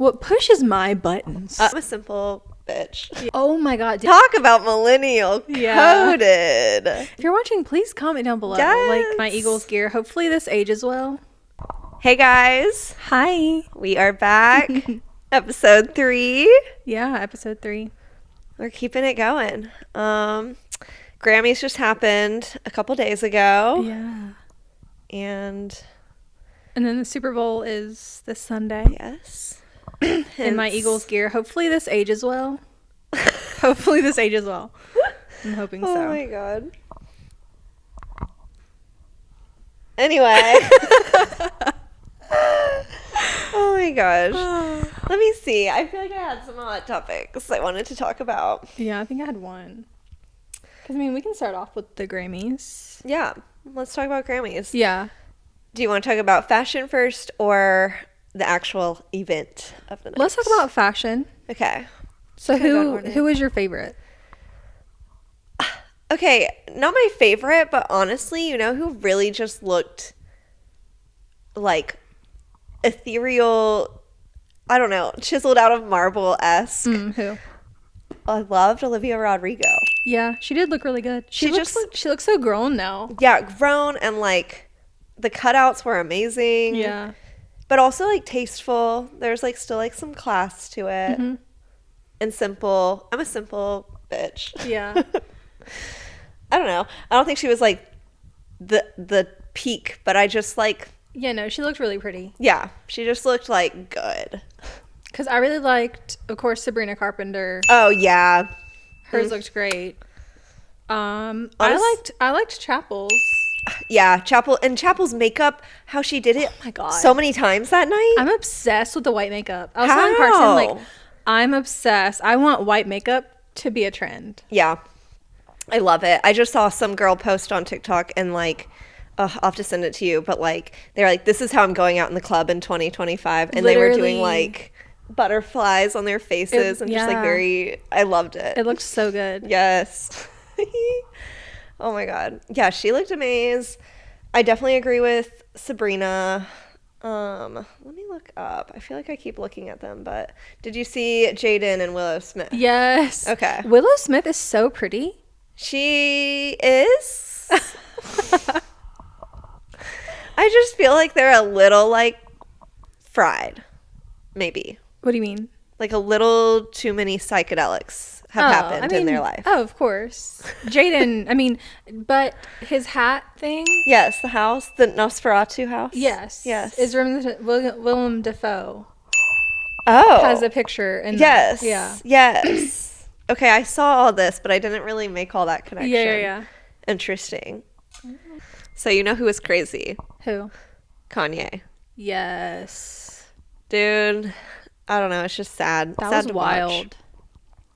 What pushes my buttons? I'm a simple bitch. Oh my God. Talk about millennial coded. If you're watching, please comment down below. Yes. Like my Eagles gear. Hopefully this ages well. Hey guys. Hi. We are back. Episode 3. Yeah, episode 3. We're keeping it going. Grammys just happened a couple days ago. Yeah. And then the Super Bowl is this Sunday. yes. In my Eagles gear. Hopefully this ages well. Hopefully this ages well. I'm hoping so. Oh my God. Anyway. Oh my gosh. Let me see. I feel like I had some hot topics I wanted to talk about. Yeah, I think I had one. Because, I mean, we can start off with the Grammys. Yeah. Let's talk about Grammys. Yeah. Do you want to talk about fashion first or the actual event of the night? Let's talk about fashion. Okay. So who was your favorite? Okay, not my favorite, but honestly, you know who really just looked like ethereal, I don't know, chiseled out of marble-esque? Who? I loved Olivia Rodrigo. Yeah, she did look really good. She looks so grown now. Yeah, grown, and like the cutouts were amazing. Yeah. But also like tasteful. There's like still like some class to it. Mm-hmm. And simple. I'm a simple bitch. Yeah. I don't know. I don't think she was like the peak, but I just like, Yeah, no, she looked really pretty. yeah, she just looked like good. Because I really liked, of course, Sabrina Carpenter. Oh yeah. Hers looked great. I liked Chapel's. Yeah, Chapel's makeup, how she did it, Oh my God, so many times that night. I'm obsessed with the white makeup. I was telling Parkson, like, I'm obsessed. I want white makeup to be a trend. Yeah, I love it. I just saw some girl post on TikTok and like, I'll have to send it to you, but like they're like, this is how I'm going out in the club in 2025, and Literally, they were doing like butterflies on their faces and just like I loved it. It looked so good. Yes. Oh my God. Yeah, she looked amazing. I definitely agree with Sabrina. Let me look up. I feel like I keep looking at them, but did you see Jaden and Willow Smith? Yes. Okay. Willow Smith is so pretty. She is. I just feel like they're a little like fried. Maybe. What do you mean? Like a little too many psychedelics have happened in their life. Oh, of course. Jaden, I mean, but his hat thing. Yes, the house, the Nosferatu house. Yes. Yes. Is Willem Dafoe. Oh. Has a picture in Yes. That. Yeah. Yes. Okay, I saw all this, but I didn't really make all that connection. Yeah. Interesting. So you know who was crazy? Who? Kanye. Yes. Dude, I don't know. It's just sad. That sad was wild. Watch.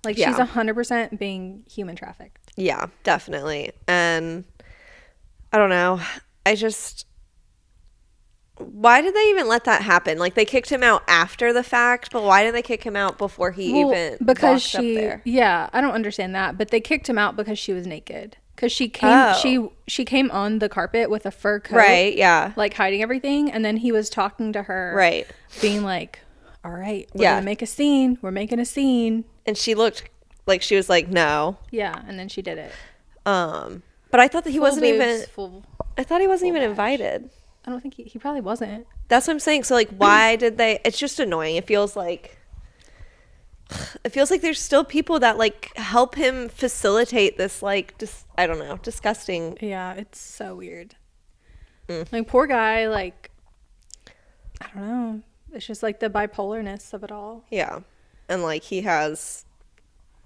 Like, Yeah. she's 100% being human trafficked. Yeah, definitely. And I don't know. Why did they even let that happen? Like, they kicked him out after the fact, but why didn't they kick him out before he even walked up there? Yeah, I don't understand that. But they kicked him out because she was naked. Because she came, she came on the carpet with a fur coat, Right? Yeah. like hiding everything, and then he was talking to her, Right. being like, "All right, we're gonna make a scene. We're making a scene." And she looked like she was like, no. Yeah, and then she did it. But I thought that he wasn't even. I thought he wasn't even bash. invited. I don't think he probably wasn't. That's what I'm saying. So like, why did they? It's just annoying. It feels like there's still people that like help him facilitate this like I don't know, disgusting. Yeah, it's so weird. Like, poor guy. Like, I don't know. It's just like the bipolarness of it all. Yeah, and like he has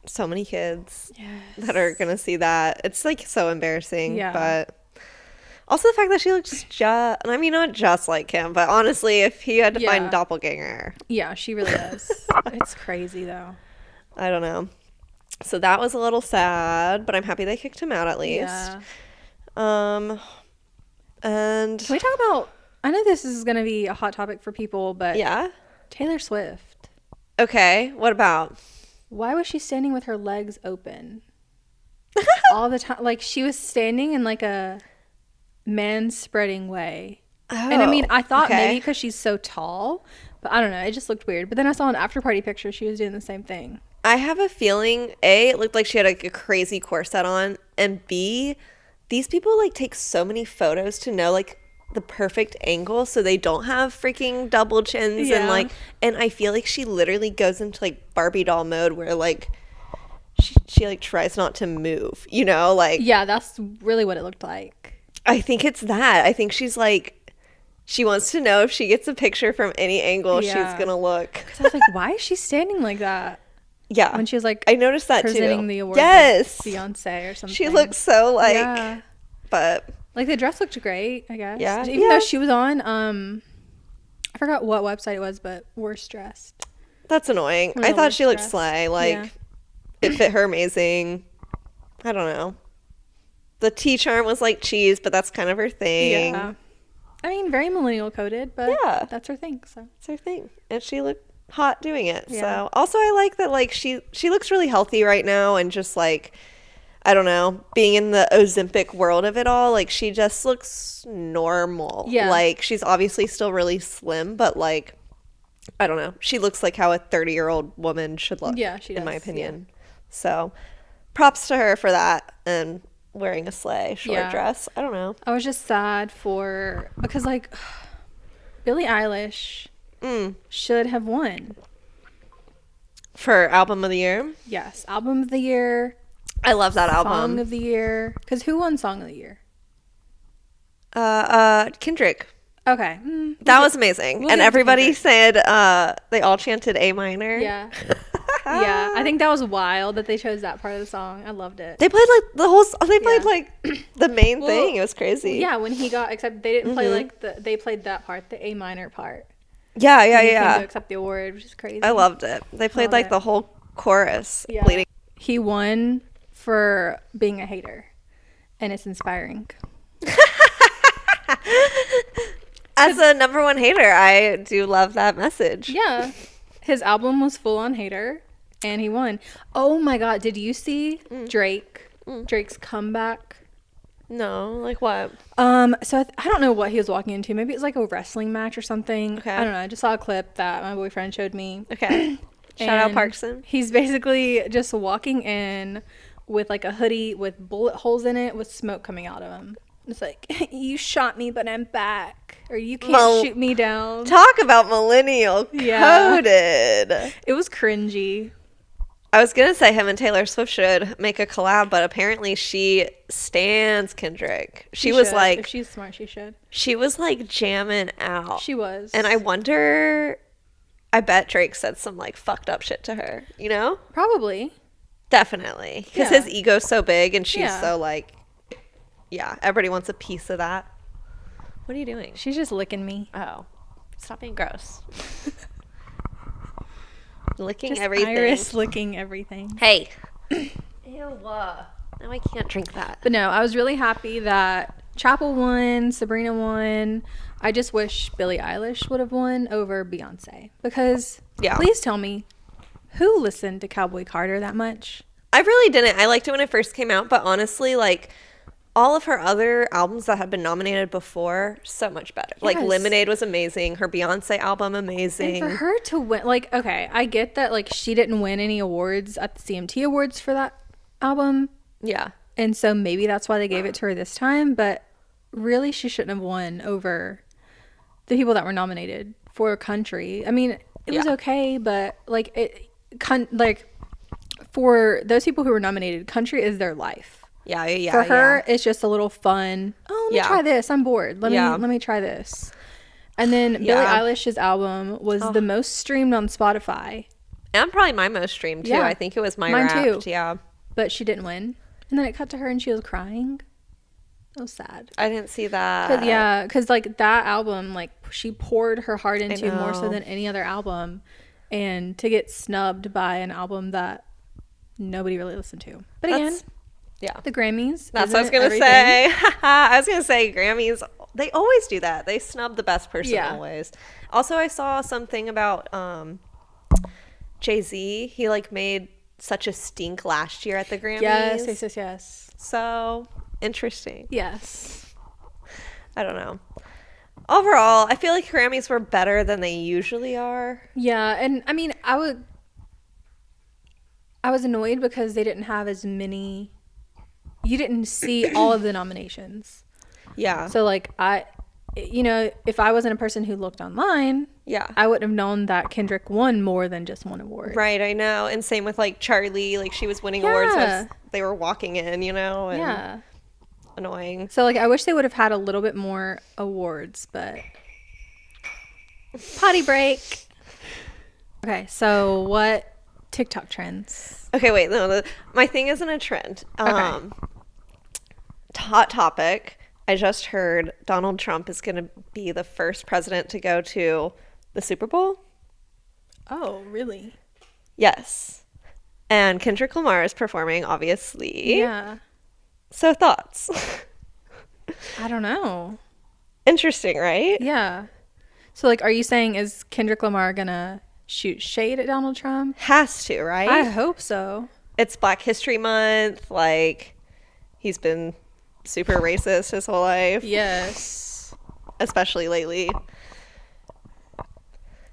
so many kids Yes. that are gonna see that. It's like so embarrassing. Yeah. But also the fact that she looks just, I mean, not just like him, but honestly, if he had to find a doppelganger. Yeah, she really does. It's crazy though. I don't know. So that was a little sad, but I'm happy they kicked him out at least. Yeah. And Can we talk about, I know this is going to be a hot topic for people, but yeah. Taylor Swift. Okay, what about? Why was she standing with her legs open all the time? Like, she was standing in like a man spreading way. Oh, And I mean, I thought okay. maybe because she's so tall, But I don't know. It just looked weird. But then I saw an after party picture. She was doing the same thing. I have a feeling, A, it looked like she had like a crazy corset on, and B, these people like take so many photos to know like the perfect angle so they don't have freaking double chins. And I feel like she literally goes into like Barbie doll mode where like she like tries not to move, you know, like. Yeah, that's really what it looked like. I think it's that. I think she's like, she wants to know if she gets a picture from any angle, she's gonna look. 'Cause I was like, why is she standing like that? Yeah. When she was like, I noticed that presenting too. the award. Yes. Beyonce or something. She looks so like, but. Like the dress looked great, I guess. Yeah. Even though she was on, I forgot what website it was, but Worst Dressed. That's annoying. I thought she looked slay. Like, it fit her amazing. I don't know. The T-charm was like cheese, but that's kind of her thing. Yeah. I mean, very millennial coded, but that's her thing. So it's her thing, and she looked hot doing it. Yeah. So also, I like that. Like she looks really healthy right now, and just like, I don't know, being in the Ozempic world of it all, like she just looks normal. Yeah. Like she's obviously still really slim, but like, I don't know, she looks like how a 30-year-old woman should look. Yeah, she does. In my opinion. Yeah. So, props to her for that and wearing a sleigh short dress. I don't know. I was just sad because like Billie Eilish should have won for album of the year. Yes, album of the year. I love that album. Song of the year. Because who won song of the year? Kendrick. Okay. That was amazing. And everybody said they all chanted A minor. Yeah. Yeah. I think that was wild that they chose that part of the song. I loved it. They played like the whole they played like the main thing. It was crazy. Yeah, when he got accepted, they didn't play like they played that part, the A minor part. Yeah. He came to accept the award, which is crazy. I loved it. They played like the whole chorus. Yeah. Leading. He won for being a hater, and it's inspiring. As a number one hater, I do love that message. Yeah. His album was full on hater, and he won. Oh my God. Did you see Drake? Drake's comeback? No. Like what? So I don't know what he was walking into. Maybe it was like a wrestling match or something. Okay. I don't know. I just saw a clip that my boyfriend showed me. Okay. Shout out Parkson. He's basically just walking in with like a hoodie with bullet holes in it with smoke coming out of him. It's like, you shot me, but I'm back. Or you can't shoot me down. Talk about millennial coded. It was cringy. I was going to say him and Taylor Swift should make a collab, but apparently she stans Kendrick. She was like... If she's smart, she should. She was like jamming out. She was. And I wonder... I bet Drake said some like fucked up shit to her, you know? Probably. Definitely. Because his ego's so big and she's so like... Yeah, everybody wants a piece of that. What are you doing? She's just licking me. Oh. Stop being gross. Licking just everything. Iris licking everything. Hey. Ew. Now I can't drink that. But no, I was really happy that Chapel won, Sabrina won. I just wish Billie Eilish would have won over Beyonce. Because, please tell me, who listened to Cowboy Carter that much? I really didn't. I liked it when it first came out, but honestly, like... all of her other albums that had been nominated before, so much better. Yes. Like Lemonade was amazing. Her Beyonce album, amazing. And for her to win, like, okay, I get that, like, she didn't win any awards at the CMT Awards for that album. Yeah. And so maybe that's why they gave it to her this time. But really, she shouldn't have won over the people that were nominated for country. I mean, it was okay, but, like, for those people who were nominated, country is their life. Yeah. For her, it's just a little fun. Oh, let me try this. I'm bored. Let me try this. And then Billie Eilish's album was the most streamed on Spotify. And probably my most streamed, too. I think it was mine too. Yeah. But she didn't win. And then it cut to her and she was crying. That was sad. I didn't see that. Because, like, that album, like, she poured her heart into more so than any other album. And to get snubbed by an album that nobody really listened to. But again... Yeah. The Grammys. That's what I was going to say. I was going to say Grammys, they always do that. They snub the best person always. Also, I saw something about Jay-Z. He like made such a stink last year at the Grammys. Yes. So, interesting. Yes. I don't know. overall, I feel like Grammys were better than they usually are. Yeah, and I mean, I was annoyed because they didn't have as many. You didn't see all of the nominations. Yeah. So like if I wasn't a person who looked online, I wouldn't have known that Kendrick won more than just one award. Right, I know. And same with like Charlie, like she was winning awards as they were walking in, and annoying. So like I wish they would have had a little bit more awards, but potty break. Okay, so what TikTok trends? Okay, wait, no, my thing isn't a trend. Okay. Hot topic. I just heard Donald Trump is going to be the first president to go to the Super Bowl. Oh, really? Yes. And Kendrick Lamar is performing, obviously. Yeah. So thoughts? I don't know. Interesting, right? Yeah. So like, are you saying is Kendrick Lamar going to shoot shade at Donald Trump? Has to, right? I hope so. It's Black History Month. Like, he's been super racist his whole life. Yes. Especially lately.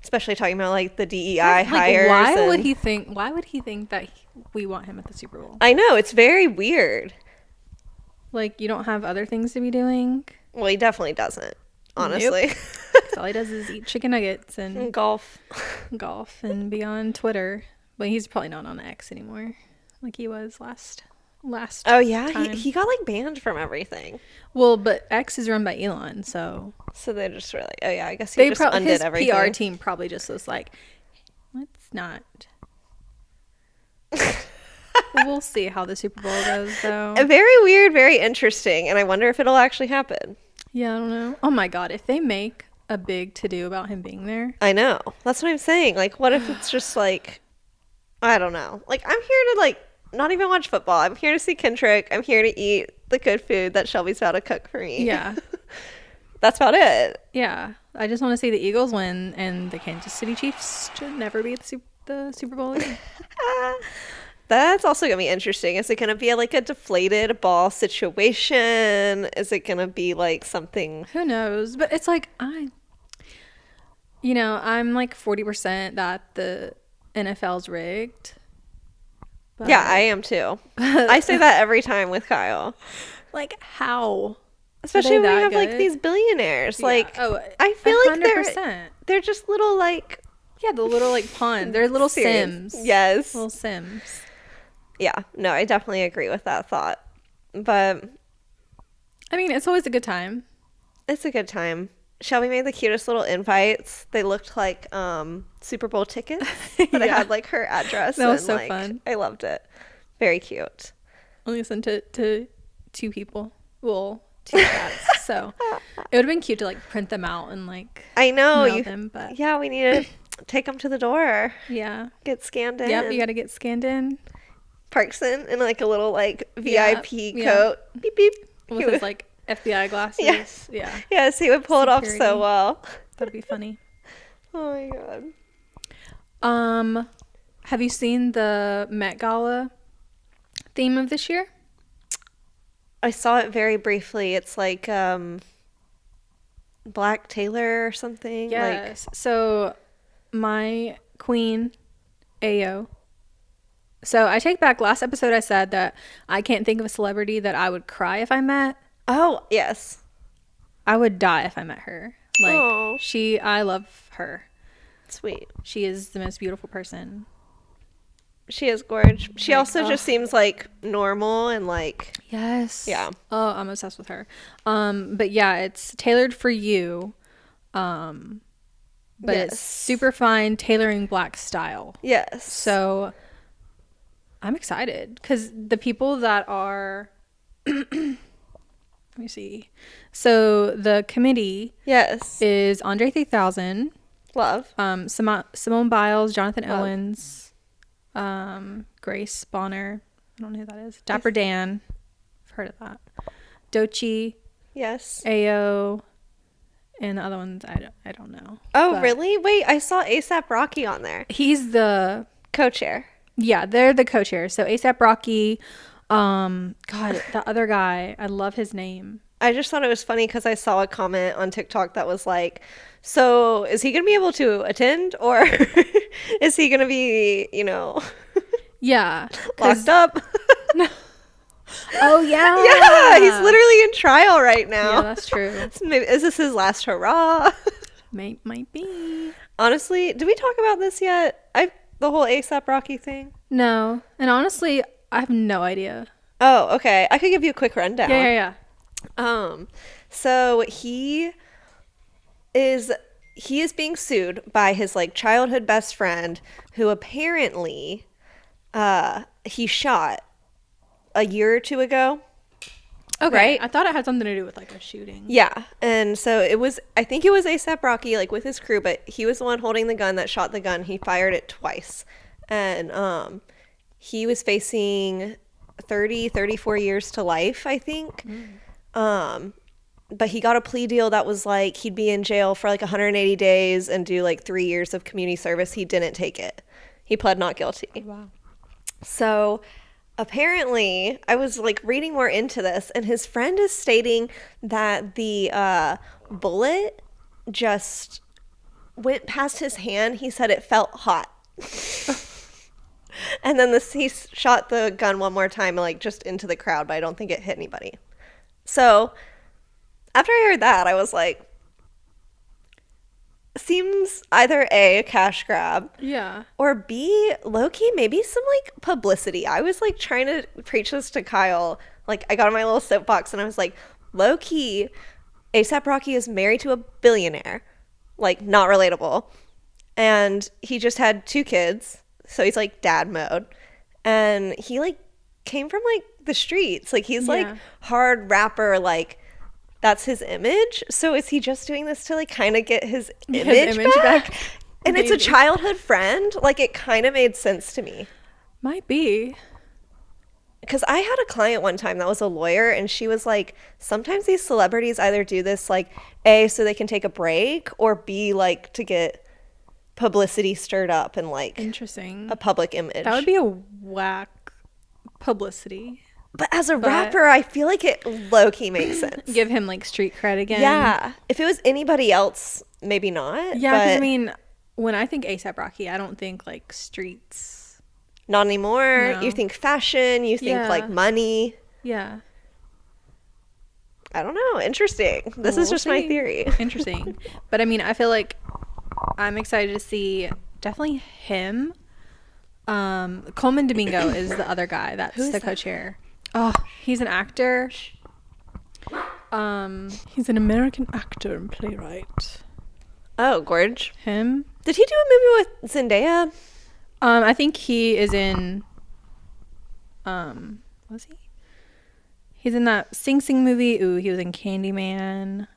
Especially talking about like the DEI hires. Why would he think that we want him at the Super Bowl? I know, it's very weird. Like, you don't have other things to be doing? Well, he definitely doesn't, honestly. Nope. All he does is eat chicken nuggets and golf and be on Twitter. But he's probably not on X anymore like he was last oh yeah time. he got like banned from everything. Well, but X is run by Elon, so they just were like, oh yeah, I guess he just undid everything. His PR team probably just was like, let's not. We'll see how the Super Bowl goes, though. Very weird, very interesting, and I wonder if it'll actually happen. Yeah, I don't know. Oh my god, if they make a big to-do about him being there. I know, that's what I'm saying. Like, what if it's just like, I don't know, like, I'm here to like not even watch football. I'm here to see Kendrick. I'm here to eat the good food that Shelby's about to cook for me. Yeah. That's about it. Yeah. I just want to see the Eagles win, and the Kansas City Chiefs should never be at the Super Bowl again. That's also going to be interesting. Is it going to be like a deflated ball situation? Is it going to be like something? Who knows? But it's like, I'm like 40% that the NFL's rigged. But yeah, I am too. I say that every time with Kyle. Like, how? Especially when we have like these billionaires. Yeah. Like, I feel 100%. Like they're just little like, yeah, the little like pawn. They're little Sims. Yes, little Sims. Yeah, no, I definitely agree with that thought. But I mean, it's always a good time. It's a good time. Shelby made the cutest little invites. They looked like Super Bowl tickets, but I had like her address. That was so fun. I loved it. Very cute. Only sent it to 2 people. Well, 2 chats. So it would have been cute to like print them out and like I know mail them, but yeah, we need to take them to the door. Yeah, get scanned in. Yep, you got to get scanned in. Parkson in like a little like VIP coat. Beep beep. With his like FBI glasses. Yes. Yeah. Yes, he would pull it off so well. That'd be funny. Oh my god. Have you seen the Met Gala theme of this year? I saw it very briefly. It's like Black Taylor or something. Yes. So my queen, Ayo. So I take back last episode I said that I can't think of a celebrity that I would cry if I met. Oh, yes. I would die if I met her. Like, aww. I love her. Sweet. She is the most beautiful person. She is gorgeous. She also just seems like normal and like. Yes. Yeah. Oh, I'm obsessed with her. But yeah, it's tailored for you. But it's super fine tailoring black style. Yes. So I'm excited because the people that are. Let me see. So the committee is Andre 3000. Love. Simone Biles, Jonathan Owens, Grace Bonner. I don't know who that is. Dapper Dan. I've heard of that. Doechii. Yes. Ayo. And the other ones, I don't know. Oh, really? Wait, I saw A$AP Rocky on there. He's the co-chair. Yeah, they're the co-chairs. So A$AP Rocky. God, the other guy, I love his name. I just thought it was funny because I saw a comment on TikTok that was like, so is he going to be able to attend, or is he going to be, Yeah. locked up? No. Oh, yeah. Yeah, he's literally in trial right now. Yeah, that's true. Is this his last hurrah? Might be. Honestly, did we talk about this yet? The whole ASAP Rocky thing? No. And honestly, I have no idea. Oh, okay. I could give you a quick rundown. Yeah. So he is being sued by his like childhood best friend, who apparently he shot a year or two ago. Okay. Right? I thought it had something to do with like a shooting. Yeah. And so I think it was ASAP Rocky, like with his crew, but he was the one holding the gun that shot the gun. He fired it twice. And he was facing 34 years to life, I think. But he got a plea deal that was like he'd be in jail for like 180 days and do like 3 years of community service. He didn't take it. He pled not guilty. Wow. So apparently, I was like reading more into this, and his friend is stating that the bullet just went past his hand. He said it felt hot. And then he shot the gun one more time, like just into the crowd, but I don't think it hit anybody. So after I heard that, I was like, seems either A, a cash grab, Yeah, or B, low-key, maybe some like publicity. I was like trying to preach this to Kyle. Like I got on my little soapbox and I was like, low-key, ASAP Rocky is married to a billionaire. Like not relatable. And he just had 2 kids. So he's like dad mode. And he like came from like the streets. Like he's like hard rapper, like that's his image. So is he just doing this to like kind of get his image back? And Maybe. It's a childhood friend. Like it kind of made sense to me. might be. Because I had a client one time that was a lawyer, and she was like, sometimes these celebrities either do this like A, so they can take a break, or B, like to get publicity stirred up and like Interesting. a public image. That would be a whack publicity. But as a rapper, I feel like it low-key makes sense. Give him like street cred again. Yeah. If it was anybody else, maybe not. Yeah, because but I mean, when I think ASAP Rocky, I don't think like streets. not anymore. No. You think fashion, you think like money. Yeah. I don't know. Interesting. This is just my theory. Interesting. But I mean, I feel like I'm excited to see definitely him. Coleman Domingo is the other guy that's the co-chair. Oh, he's an actor. He's an American actor and playwright. Oh, gorge. Him? Did he do a movie with Zendaya? I think he is in was he? He's in that Sing Sing movie. Ooh, he was in Candyman.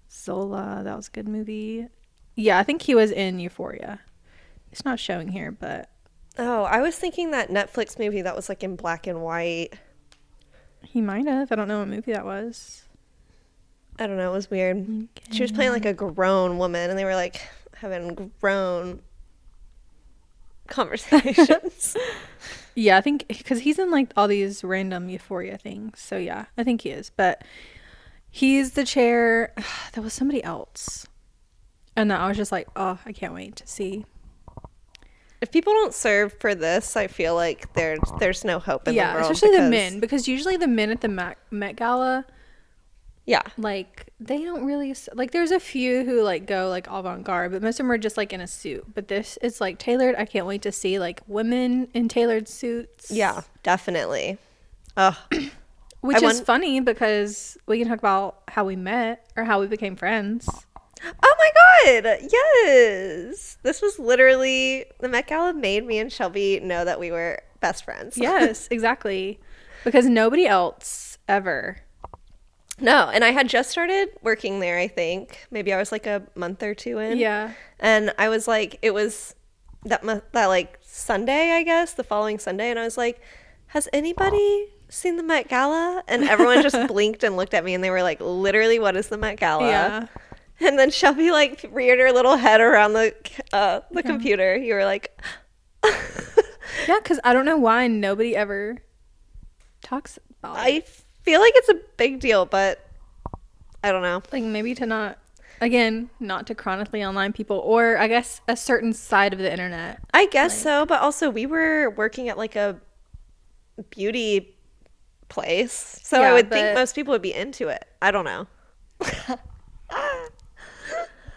Zola, that was a good movie. Yeah, I think he was in Euphoria. It's not showing here, but Oh, I was thinking that Netflix movie that was like in black and white. he might have. I don't know what movie that was. I don't know. It was weird. Okay. She was playing like a grown woman, and they were like having grown conversations. Yeah, I think because he's in like all these random Euphoria things. So yeah, I think he is. But he's the chair. There was somebody else. And then I was just like, oh, I can't wait to see. If people don't serve for this, I feel like there's no hope in the world. Yeah, especially the men. Because usually the men at the Met Gala, yeah, like they don't really like. There's a few who like go like avant-garde, but most of them are just like in a suit. But this is like tailored. I can't wait to see like women in tailored suits. Yeah, definitely. Ugh. Which is funny because we can talk about how we met or how we became friends. Oh my god, yes. This was literally, the Met Gala made me and Shelby know that we were best friends. Yes, exactly. Because nobody else ever. No, and I had just started working there, I think. Maybe I was like a month or 2 in. Yeah. And I was like, it was that like Sunday, I guess, the following Sunday. And I was like, has anybody seen the Met Gala? And everyone just blinked and looked at me and they were like, literally, what is the Met Gala? Yeah. And then Shelby like reared her little head around the computer. You were like, yeah, because I don't know why nobody ever talks about it. I feel like it's a big deal, but I don't know. Like, maybe to not, again, not to chronically online people, or I guess a certain side of the internet. I guess so, but also we were working at like a beauty place, so I would think most people would be into it. I don't know.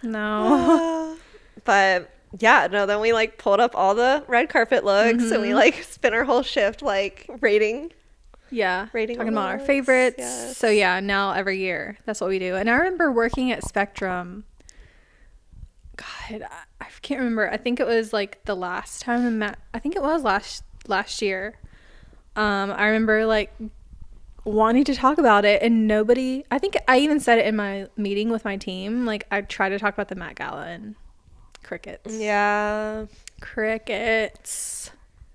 No. But yeah, no, then we like pulled up all the red carpet looks and we like spent our whole shift like rating talking about our favorites. Yes. So yeah, now every year that's what we do. And I remember working at Spectrum, God, I can't remember, I think it was like the last time I think it was last year. I remember like wanting to talk about it, and nobody, I think I even said it in my meeting with my team, like I tried to talk about the Met Gala, and crickets. Yeah. Crickets.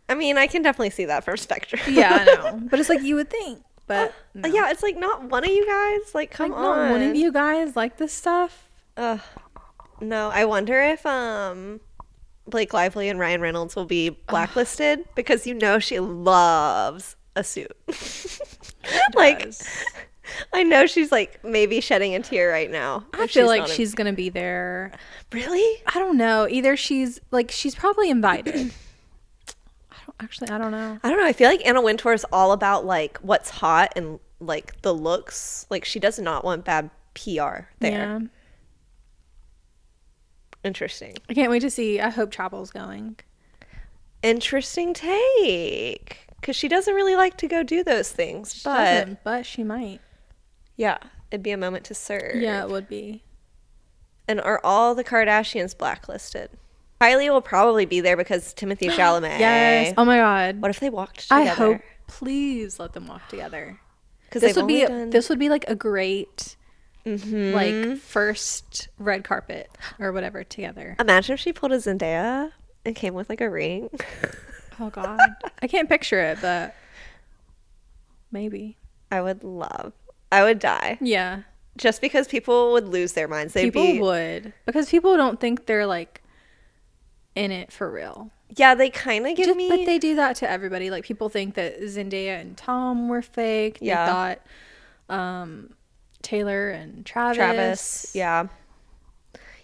I mean, I can definitely see that from Spectrum. Yeah, I know. But it's like you would think. But no. Yeah, it's like not one of you guys. Like, come on. Not one of you guys like this stuff. No, I wonder if Blake Lively and Ryan Reynolds will be blacklisted because you know she loves a suit. Like, I know she's like maybe shedding a tear right now. I feel like she's gonna be there. Really? I don't know. Either she's probably invited. I don't know. I feel like Anna Wintour is all about like what's hot and like the looks. Like she does not want bad PR there. Yeah. Interesting. I can't wait to see. I hope Chapel's going. Interesting take. Because she doesn't really like to go do those things. But she might. Yeah. It'd be a moment to serve. Yeah, it would be. And are all the Kardashians blacklisted? Kylie will probably be there because Timothée Chalamet. Yes. Oh my God. What if they walked together? I hope. Please let them walk together. Because this would be like a great like first red carpet or whatever together. Imagine if she pulled a Zendaya and came with like a ring. Oh God. I can't picture it, but maybe. I would die. Yeah. Just because people would lose their minds. People would. Because people don't think they're like in it for real. Yeah, they kind of give me. But they do that to everybody. Like people think that Zendaya and Tom were fake. Yeah. They thought Taylor and Travis. Yeah.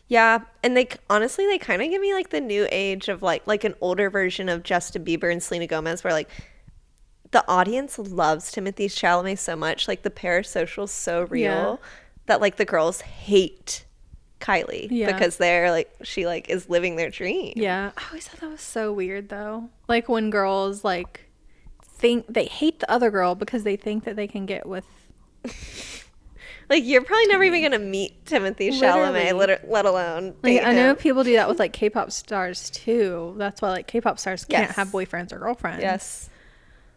Yeah, and they honestly kind of give me like the new age of like an older version of Justin Bieber and Selena Gomez, where like the audience loves Timothée Chalamet so much, like the parasocial's so real that like the girls hate Kylie because they're like she like is living their dream. Yeah, I always thought that was so weird though. Like when girls like think they hate the other girl because they think that they can get with. Like, you're probably never even going to meet Timothée Chalamet, let alone date him. I know people do that with, like, K-pop stars, too. That's why, like, K-pop stars can't have boyfriends or girlfriends. Yes.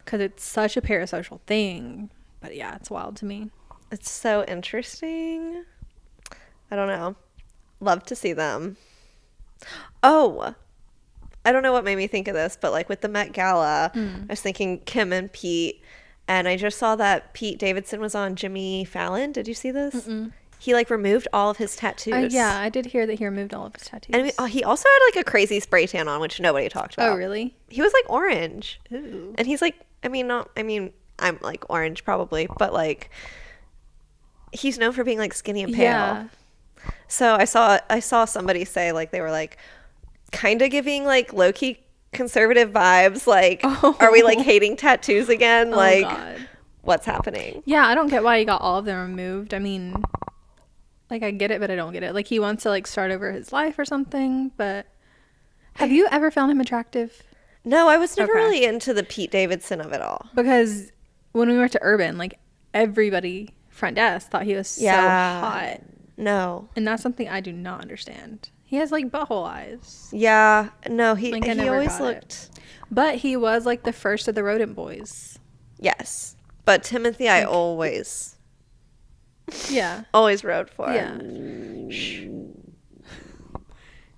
Because it's such a parasocial thing. But, yeah, it's wild to me. It's so interesting. I don't know. Love to see them. Oh, I don't know what made me think of this, but, like, with the Met Gala, I was thinking Kim and Pete. And I just saw that Pete Davidson was on Jimmy Fallon. Did you see this? Mm-mm. He like removed all of his tattoos. Yeah, I did hear that he removed all of his tattoos. And he also had like a crazy spray tan on, which nobody talked about. Oh, really? He was like orange. Ooh. And he's like, I'm like orange probably, but like he's known for being like skinny and pale. Yeah. So I saw somebody say like they were like kind of giving like low-key conservative vibes, like are we like hating tattoos again? Like God. What's happening? Yeah, I don't get why he got all of them removed. I mean, like I get it, but I don't get it. Like he wants to like start over his life or something, but have you ever found him attractive? No, I was never really into the Pete Davidson of it all. Because when we went to Urban, like everybody front desk thought he was so hot. No. And that's something I do not understand. He has like butthole eyes. Yeah. No, he always looked. But he was like the first of the rodent boys. Yes. But Timothy, I always rode for. Yeah.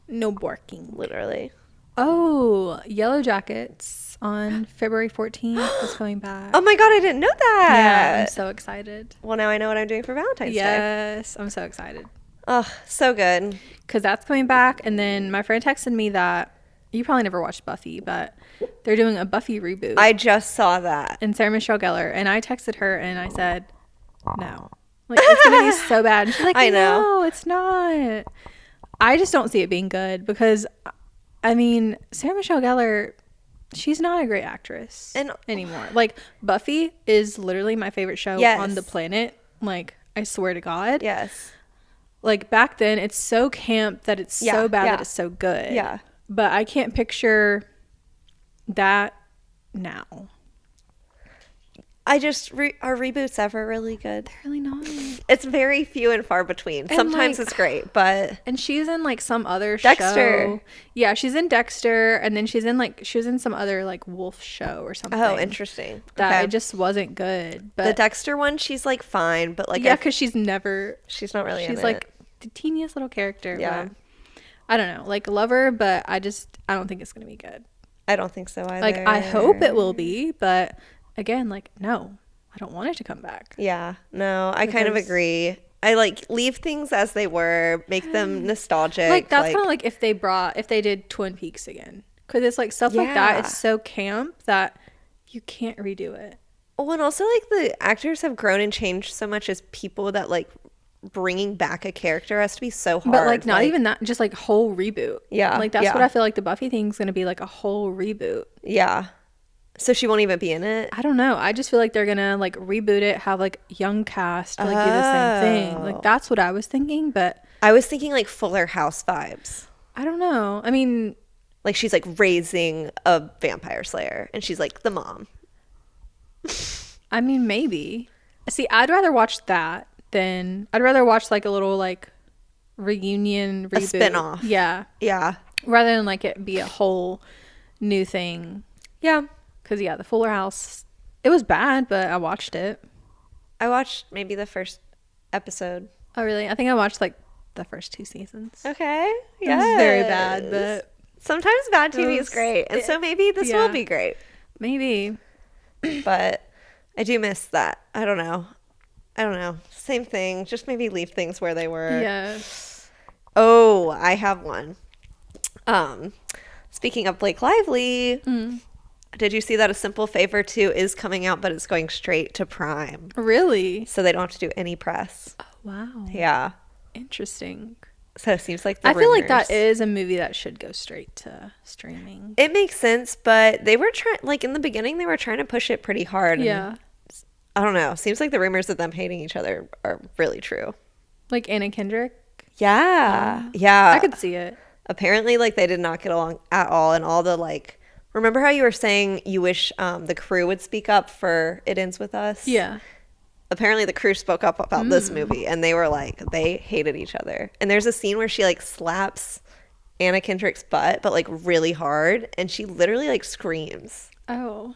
No barking. Literally. Oh, Yellow Jackets on February 14th is coming back. Oh my God, I didn't know that. Yeah, I'm so excited. Well, now I know what I'm doing for Valentine's Day. Yes, I'm so excited. Oh, so good. Because that's coming back. And then my friend texted me that, you probably never watched Buffy, but they're doing a Buffy reboot. I just saw that. And Sarah Michelle Gellar. And I texted her and I said, no. Like, it's gonna be so bad. And she's like, I know. no, it's not. I just don't see it being good because, I mean, Sarah Michelle Gellar, she's not a great actress anymore. Like, Buffy is literally my favorite show on the planet. Like, I swear to God. Yes. Like, back then, it's so camp that it's so bad that it's so good. Yeah. But I can't picture that now. Are reboots ever really good? They're really not. It's very few and far between. And sometimes it's great, but... And she's in, like, some other Dexter. show. Yeah, she's in Dexter, and then she was in some other, like, wolf show or something. Oh, interesting. That it just wasn't good. But the Dexter one, she's, like, fine, but, like... Yeah, because she's not really in it. She's, like, the teeniest little character. Yeah. But I don't know. Like, love her, but I don't think it's going to be good. I don't think so either. Like, I hope it will be, but... Again, like, no, I don't want it to come back. Yeah, no, I kind of agree. I like leave things as they were, make them nostalgic. Like, that's kind of like if they did Twin Peaks again. Because it's like stuff like that is so camp that you can't redo it. Oh, and also like the actors have grown and changed so much as people that like bringing back a character has to be so hard. But like not even that, just like whole reboot. Yeah. Like that's what I feel like the Buffy thing's going to be, like a whole reboot. Yeah. So she won't even be in it? I don't know. I just feel like they're going to like reboot it, have like young cast to like do the same thing. Like that's what I was thinking, but I was thinking like Fuller House vibes. I don't know. I mean, like she's like raising a vampire slayer and she's like the mom. I mean, maybe. See, I'd rather watch that than I'd rather watch like a little like reunion reboot. A spinoff. Yeah. Yeah. Rather than like it be a whole new thing. Yeah. Because, yeah, the Fuller House, it was bad, but I watched it. I watched maybe the first episode. Oh, really? I think I watched, like, the first 2 seasons. Okay. Yeah. It was very bad, but... Sometimes bad TV is great. And so maybe this will be great. Maybe. But I do miss that. I don't know. Same thing. Just maybe leave things where they were. Yes. Oh, I have one. Speaking of Blake Lively... Did you see that A Simple Favor 2 is coming out, but it's going straight to Prime? Really? So they don't have to do any press. Oh, wow. Yeah. Interesting. So it seems like I feel like that is a movie that should go straight to streaming. It makes sense, but they were trying, like in the beginning, they were trying to push it pretty hard. Yeah. I don't know. Seems like the rumors of them hating each other are really true. Like Anna Kendrick? Yeah. Yeah. I could see it. Apparently, like, they did not get along at all, and all the, like... Remember how you were saying you wish the crew would speak up for It Ends With Us? Yeah. Apparently the crew spoke up about this movie, and they were like, they hated each other. And there's a scene where she like slaps Anna Kendrick's butt, but like really hard, and she literally like screams. Oh.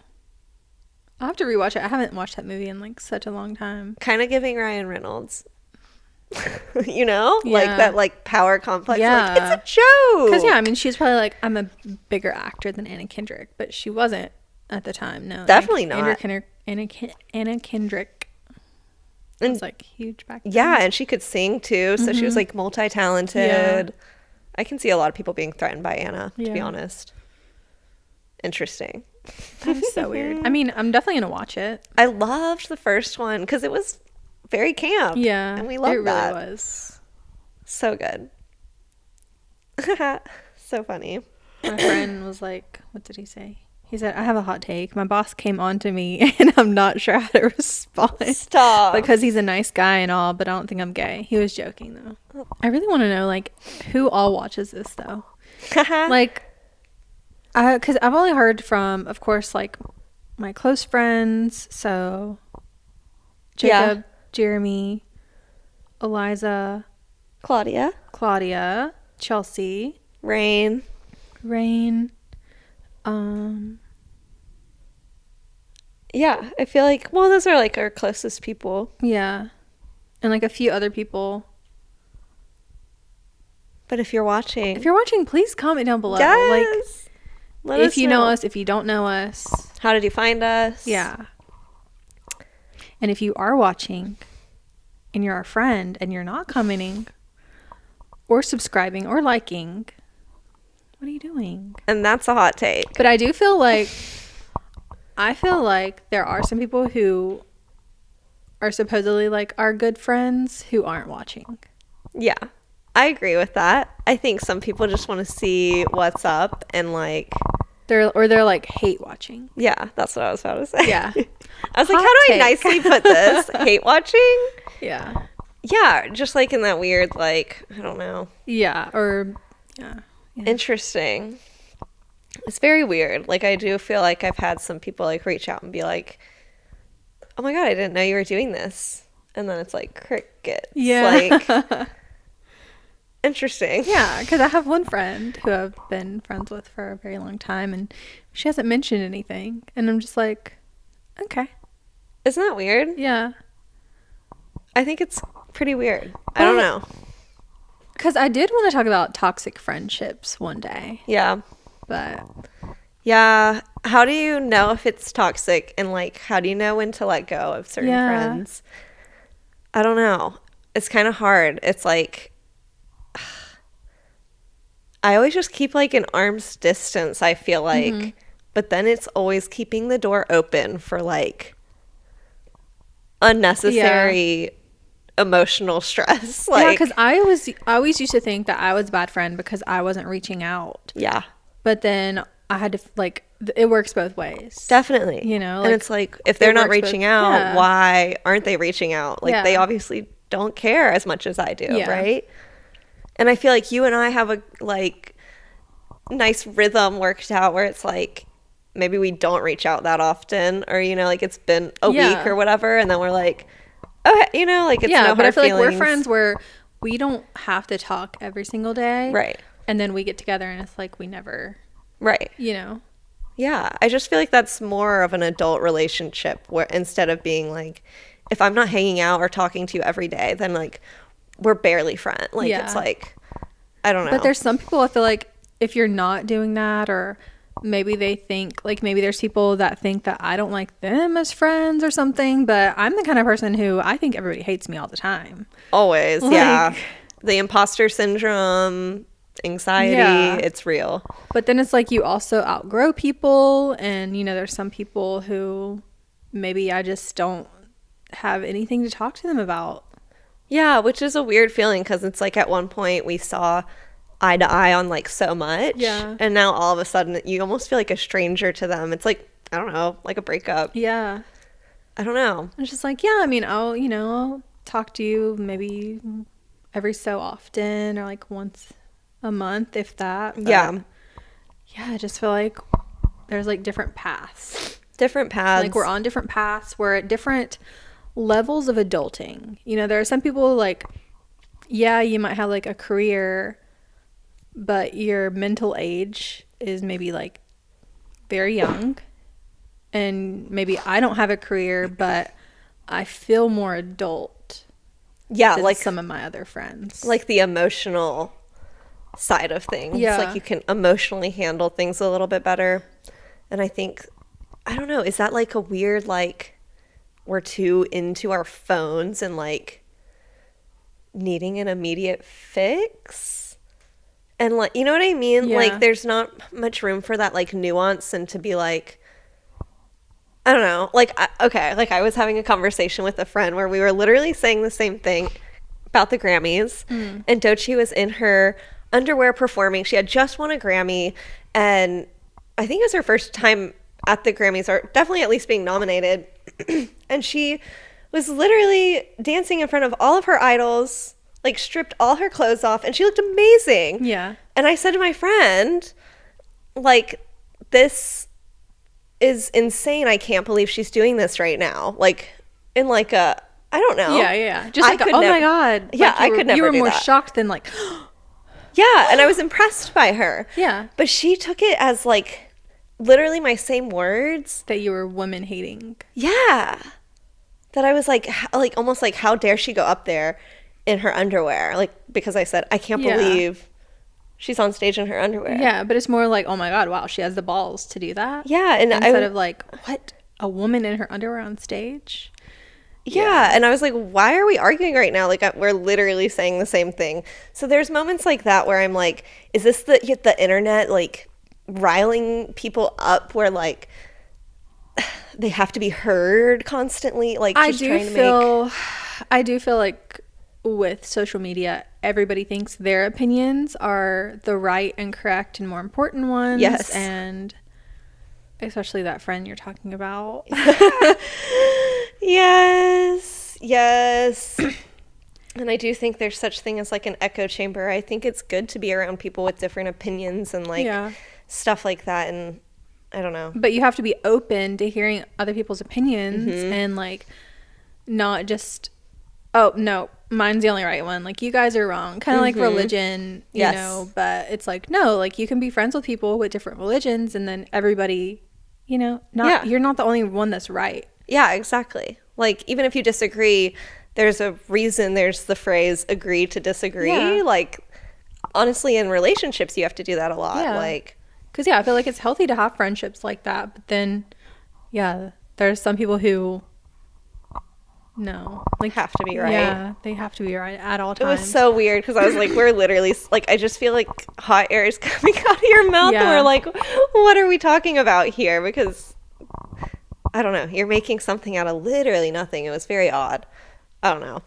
I'll have to rewatch it. I haven't watched that movie in like such a long time. Kind of giving Ryan Reynolds. You know, like that like power complex. Like, it's a joke. Because I mean, she's probably like, I'm a bigger actor than Anna Kendrick, but she wasn't at the time. No, definitely not. Anna Kendrick was like huge back then. Yeah, and she could sing too, so she was like multi-talented. Yeah. I can see a lot of people being threatened by Anna, to be honest. Interesting. That's so weird. I mean, I'm definitely gonna watch it. I loved the first one because it was very camp. Yeah. And we loved that. It really was. So good. So funny. My friend was like, what did he say? He said, I have a hot take. My boss came on to me and I'm not sure how to respond. Stop. Because he's a nice guy and all, but I don't think I'm gay. He was joking though. I really want to know like who all watches this though. Like, because I've only heard from, of course, like my close friends. So Jacob, Jeremy, Eliza, Claudia, Chelsea, Rain. Yeah, I feel like, well, those are like our closest people. Yeah. And like a few other people. But if you're watching, please comment down below. Yes. Like, if you know us, if you don't know us. How did you find us? Yeah. And if you are watching and you're our friend and you're not commenting or subscribing or liking, what are you doing? And that's a hot take. But I do feel like there are some people who are supposedly like our good friends who aren't watching. Yeah, I agree with that. I think some people just want to see what's up and like they're like hate watching. Yeah, that's what I was about to say. Yeah. I was like, how do I nicely put this? Hate watching? Yeah. Yeah, just like in that weird, like, I don't know. Yeah, or yeah. Interesting. It's very weird. Like, I do feel like I've had some people like reach out and be like, oh my God, I didn't know you were doing this. And then it's like crickets. Yeah. Like, interesting. Yeah, because I have one friend who I've been friends with for a very long time, and she hasn't mentioned anything. And I'm just like, okay. Isn't that weird? Yeah. I think it's pretty weird. I don't know. Because I did want to talk about toxic friendships one day. Yeah. But. Yeah. How do you know if it's toxic? And like, how do you know when to let go of certain friends? I don't know. It's kind of hard. It's like, I always just keep like an arm's distance, I feel like. Mm-hmm. But then it's always keeping the door open for like unnecessary emotional stress. Like, yeah, because I always used to think that I was a bad friend because I wasn't reaching out. Yeah. But then I had to, like, it works both ways. Definitely. You know? Like, and it's like, if they're not reaching out, why aren't they reaching out? Like, they obviously don't care as much as I do, right? And I feel like you and I have a, like, nice rhythm worked out where it's like, maybe we don't reach out that often, or, you know, like, it's been a week or whatever, and then we're like, okay, you know, like, it's no hard feelings. But I feel like we're friends where we don't have to talk every single day. Right. And then we get together and it's like we never. Right. You know? Yeah. I just feel like that's more of an adult relationship where instead of being like, if I'm not hanging out or talking to you every day, then like we're barely friends. Like it's like, I don't know. But there's some people I feel like if you're not doing that, or maybe they think like, maybe there's people that think that I don't like them as friends or something, but I'm the kind of person who I think everybody hates me all the time. Always. Like, yeah. The imposter syndrome, anxiety, it's real. But then it's like you also outgrow people, and you know there's some people who maybe I just don't have anything to talk to them about. Yeah, which is a weird feeling because it's like at one point we saw eye to eye on like so much, and now all of a sudden you almost feel like a stranger to them. It's like, I don't know, like a breakup. Yeah, I don't know. It's just like, yeah, I mean, I'll talk to you maybe every so often, or like once a month, if that. But yeah, I just feel like there's like different paths. Like we're on different paths. We're at different levels of adulting. You know, there are some people like, yeah, you might have like a career, but your mental age is maybe like very young. And maybe I don't have a career, but I feel more adult. Yeah, than like some of my other friends. Like the emotional side of things. Yeah. Like you can emotionally handle things a little bit better. And I think, I don't know, is that like a weird, like, we're too into our phones and like needing an immediate fix? And like, you know what I mean? Yeah. Like there's not much room for that like nuance and to be like, I don't know. Like, like I was having a conversation with a friend where we were literally saying the same thing about the Grammys. And Doechii was in her underwear performing. She had just won a Grammy, and I think it was her first time at the Grammys, or definitely at least being nominated. And she was literally dancing in front of all of her idols, like stripped all her clothes off, and she looked amazing. Yeah. And I said to my friend, like, this is insane. I can't believe she's doing this right now. Like, in like a, I don't know. Yeah. Just like, oh my God. Yeah, like I could never do that. You were more shocked than like, yeah, and I was impressed by her. Yeah. But she took it as like literally my same words. That you were woman hating. Yeah. That I was like almost like, how dare she go up there in her underwear? Like, because I said, I can't believe she's on stage in her underwear. Yeah, but it's more like, oh my God, wow, she has the balls to do that. Yeah. And instead of like, what? A woman in her underwear on stage? Yeah. And I was like, why are we arguing right now? Like, we're literally saying the same thing. So there's moments like that where I'm like, is this the internet like riling people up where like they have to be heard constantly. Like, I do feel like with social media, everybody thinks their opinions are the right and correct and more important ones. Yes. And especially that friend you're talking about. Yes. And I do think there's such thing as like an echo chamber. I think it's good to be around people with different opinions and like stuff like that. And I don't know. But you have to be open to hearing other people's opinions and like not just, oh, no, mine's the only right one. Like, you guys are wrong. Kind of like religion, you know, but it's like, no, like, you can be friends with people with different religions and then everybody, you know, you're not the only one that's right. Yeah, exactly. Like, even if you disagree, there's a reason there's the phrase agree to disagree. Yeah. Like, honestly, in relationships, you have to do that a lot. Yeah. Like, because, I feel like it's healthy to have friendships like that. But then, there's some people who, no. Like, have to be right. Yeah, they have to be right at all times. It was so weird because I was like, we're literally, like, I just feel like hot air is coming out of your mouth. And we're like, what are we talking about here? Because, I don't know. You're making something out of literally nothing. It was very odd. I don't know.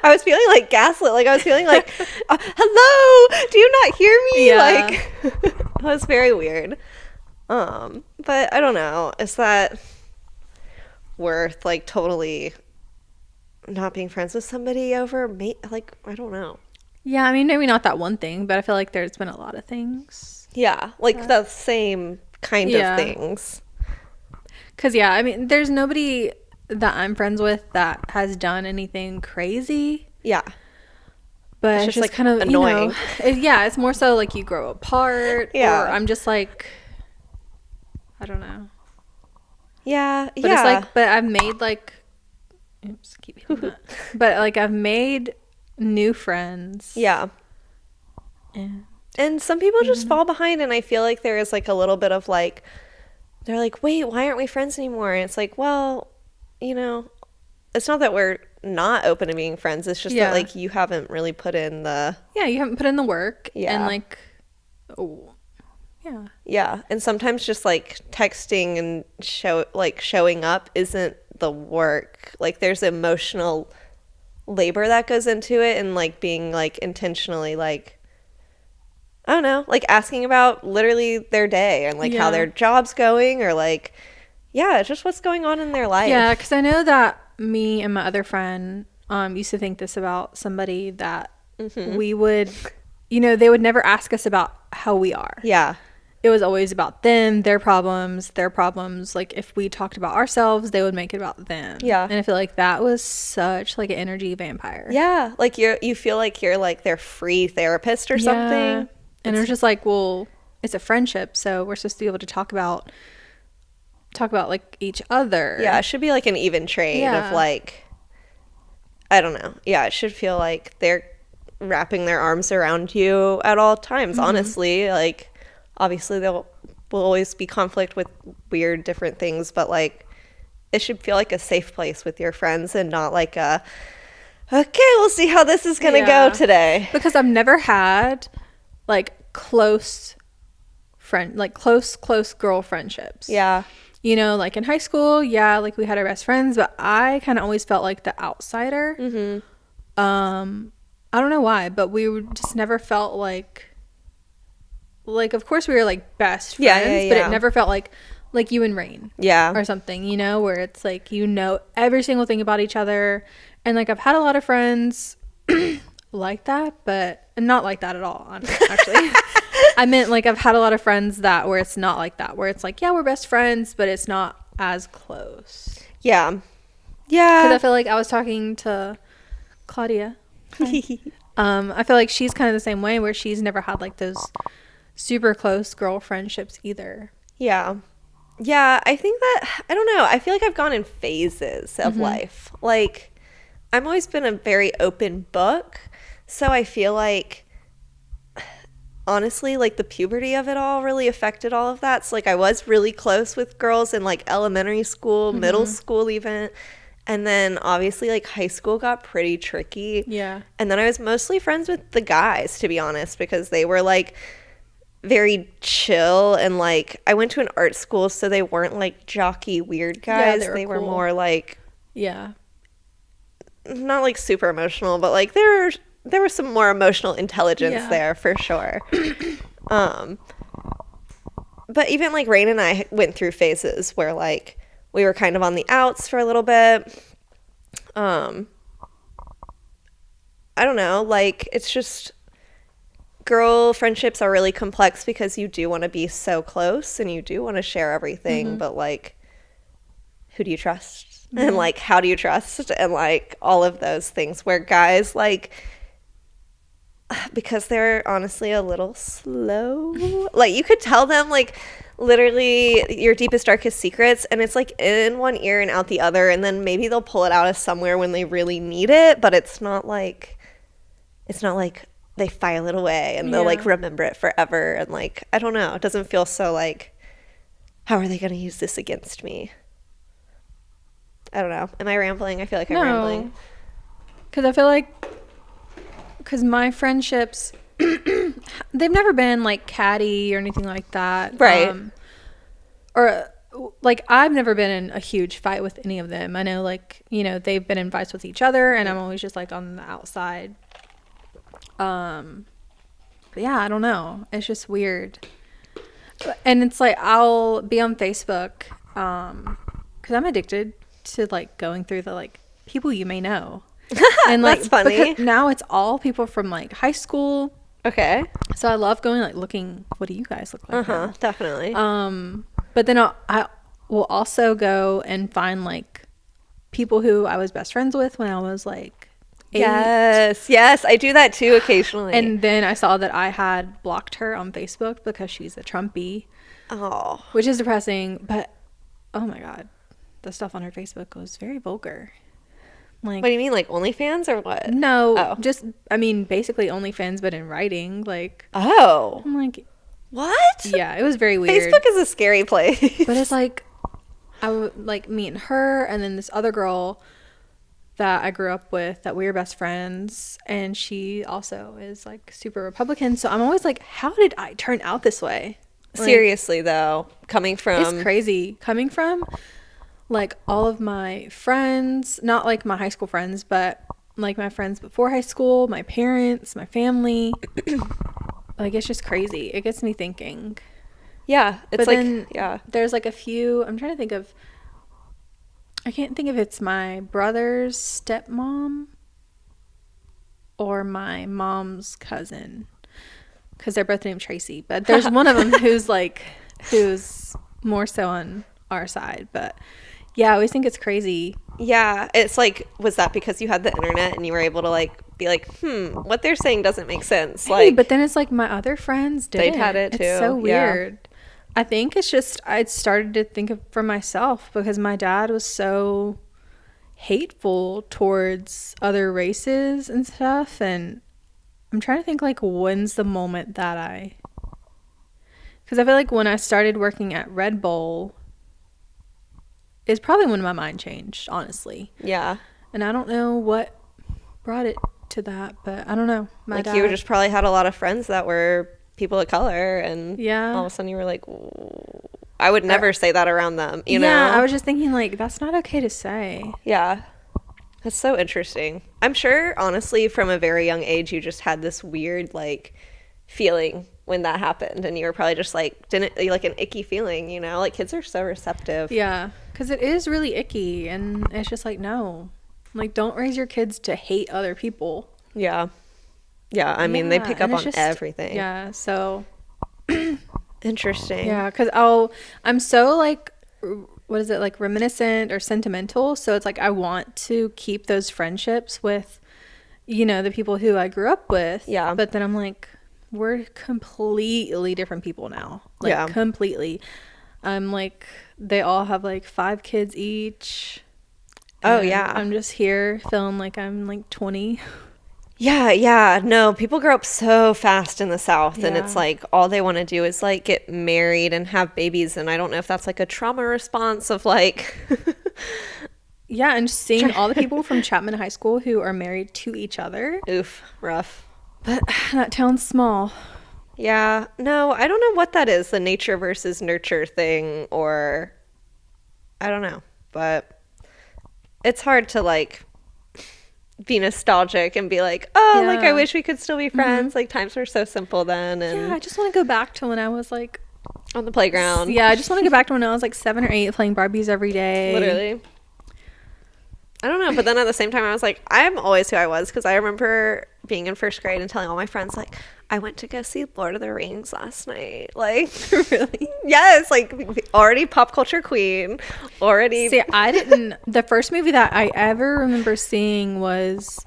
I was feeling like gaslit. Like, I was feeling like, hello, do you not hear me? Yeah. Like, it was very weird. But I don't know. Is that worth, like, totally not being friends with somebody over, like, I don't know. Yeah, I mean, maybe not that one thing, but I feel like there's been a lot of things. Yeah, like the same kind of things. Because, I mean, there's nobody that I'm friends with that has done anything crazy. Yeah. But it's just like kind of annoying. You know, it's more so like you grow apart. Yeah. Or I'm just like, I don't know. Yeah. But it's like, but I've made like, oops, keep hitting that. But like I've made new friends. Yeah. And some people just fall behind, and I feel like there is like a little bit of like, they're like, wait, why aren't we friends anymore? And it's like, well, you know, it's not that we're not open to being friends. It's just that like you haven't really put in the you haven't put in the work. And like, yeah. And sometimes just like texting and showing up isn't the work. Like, there's emotional labor that goes into it, and like being like intentionally like, I don't know, like asking about literally their day and like how their job's going, or like, it's just what's going on in their life. Yeah, because I know that me and my other friend used to think this about somebody, that we would, you know, they would never ask us about how we are. Yeah. It was always about them, their problems. Like, if we talked about ourselves, they would make it about them. Yeah. And I feel like that was such like an energy vampire. Yeah. Like, you feel like you're like their free therapist or something. And it was just like, well, it's a friendship, so we're supposed to be able to talk about like each other. Yeah, it should be like an even trade of like, I don't know. Yeah, it should feel like they're wrapping their arms around you at all times, honestly. Like, obviously will always be conflict with weird different things, but like, it should feel like a safe place with your friends, and not like a, okay, we'll see how this is gonna go today. Because I've never had like close girl friendships. Yeah. You know, like in high school, like we had our best friends, but I kind of always felt like the outsider. I don't know why, but we just never felt like, of course we were like best friends, but it never felt like you and Rain. Yeah. Or something, you know, where it's like, you know, every single thing about each other. And like, I've had a lot of friends like that, but not like that at all, actually. I meant like, I've had a lot of friends where it's not like that, where it's like, we're best friends, but it's not as close. Yeah. Because I feel like I was talking to Claudia. I feel like she's kind of the same way, where she's never had like those super close girl friendships either. Yeah, I think that, I don't know, I feel like I've gone in phases of life. Like, I've always been a very open book, so I feel like, honestly, like the puberty of it all really affected all of that. So like, I was really close with girls in like elementary school, middle school even, and then obviously like high school got pretty tricky. Yeah. And then I was mostly friends with the guys, to be honest, because they were like very chill, and like I went to an art school, so they weren't like jockey weird guys. They were cool. more like, yeah, not like super emotional, but like there was some more emotional intelligence there for sure. But even like Rain and I went through phases where like we were kind of on the outs for a little bit. I don't know, like it's just, girl friendships are really complex because you do want to be so close and you do want to share everything, but like who do you trust? And like how do you trust? And like all of those things, where guys, like, because they're honestly a little slow, like you could tell them like literally your deepest darkest secrets, and it's like in one ear and out the other, and then maybe they'll pull it out of somewhere when they really need it, but it's not like they file it away and they'll like remember it forever. And like I don't know, it doesn't feel so like, how are they going to use this against me? I don't know. Am I rambling? I feel like I'm rambling. Because I feel like, because my friendships, they've never been like catty or anything like that. Right. Or like I've never been in a huge fight with any of them. I know, like, you know, they've been in fights with each other, and I'm always just like on the outside. But yeah, I don't know. It's just weird. And it's like I'll be on Facebook because I'm addicted to like going through the like people you may know. And like that's funny. Now it's all people from like high school. Okay. So I love going like looking, what do you guys look like now? Definitely. But then I will also go and find like people who I was best friends with when I was like 8. Yes, I do that too occasionally. And then I saw that I had blocked her on Facebook because she's a Trumpy. Oh. Which is depressing, but oh my God, the stuff on her Facebook was very vulgar. Like, what do you mean, like OnlyFans or what? No, just, I mean, basically OnlyFans, but in writing. Like, oh, I'm like, what? Yeah, it was very weird. Facebook is a scary place. But it's like, I would like me and her, and then this other girl that I grew up with, that we were best friends, and she also is like super Republican. So I'm always like, how did I turn out this way? Like, seriously though, coming from, it's crazy coming from like all of my friends, not like my high school friends, but like my friends before high school, my parents, my family. Like, it's just crazy. It gets me thinking. Yeah, it's but like, then yeah, there's like a few, I'm trying to think of, I can't think if it's my brother's stepmom or my mom's cousin, because they're both named Tracy, but there's one of them who's more so on our side. But yeah, I always think it's crazy. Yeah, it's like, was that because you had the internet and you were able to like be like, what they're saying doesn't make sense? Hey, like, but then it's like my other friends didn't. They'd had it too. It's so weird. Yeah. I think it's just I started to think of for myself because my dad was so hateful towards other races and stuff, and I'm trying to think like when's the moment that because I feel like when I started working at Red Bull is probably when my mind changed, honestly. Yeah. And I don't know what brought it to that, but I don't know. My like dad, you just probably had a lot of friends that were people of color, and yeah, all of a sudden you were like, I would never say that around them, you know? Yeah, I was just thinking like that's not okay to say. Yeah. That's so interesting. I'm sure, honestly, from a very young age, you just had this weird like feeling when that happened, and you were probably just like, like an icky feeling, you know? Like kids are so receptive. Yeah, because it is really icky, and it's just like, no, like don't raise your kids to hate other people. Yeah. Yeah, I mean, they pick up on everything. Yeah, so interesting. Yeah, because I'm so like, what is it, like reminiscent or sentimental, so it's like I want to keep those friendships with, you know, the people who I grew up with. Yeah, but then I'm like, we're completely different people now. Like, yeah, completely. I'm like, they all have like 5 kids each. Oh yeah, I'm just here feeling like I'm like 20. Yeah. No, people grow up so fast in the South, and it's like all they want to do is like get married and have babies. And I don't know if that's like a trauma response of like, yeah, and just seeing all the people from Chapman High School who are married to each other. Oof, rough. But that town's small. Yeah. No, I don't know what that is, the nature versus nurture thing, or I don't know. But it's hard to like be nostalgic and be like, oh, like I wish we could still be friends. Like times were so simple then. And I just want to go back to when I was like on the playground. Yeah, I just want to go back to when I was like 7 or 8 playing Barbies every day. Literally. I don't know, but then at the same time I was like, I'm always who I was, because I remember being in first grade and telling all my friends like, I went to go see Lord of the Rings last night. Like, really? Yes, like already pop culture queen, already. See, I didn't. The first movie that I ever remember seeing was,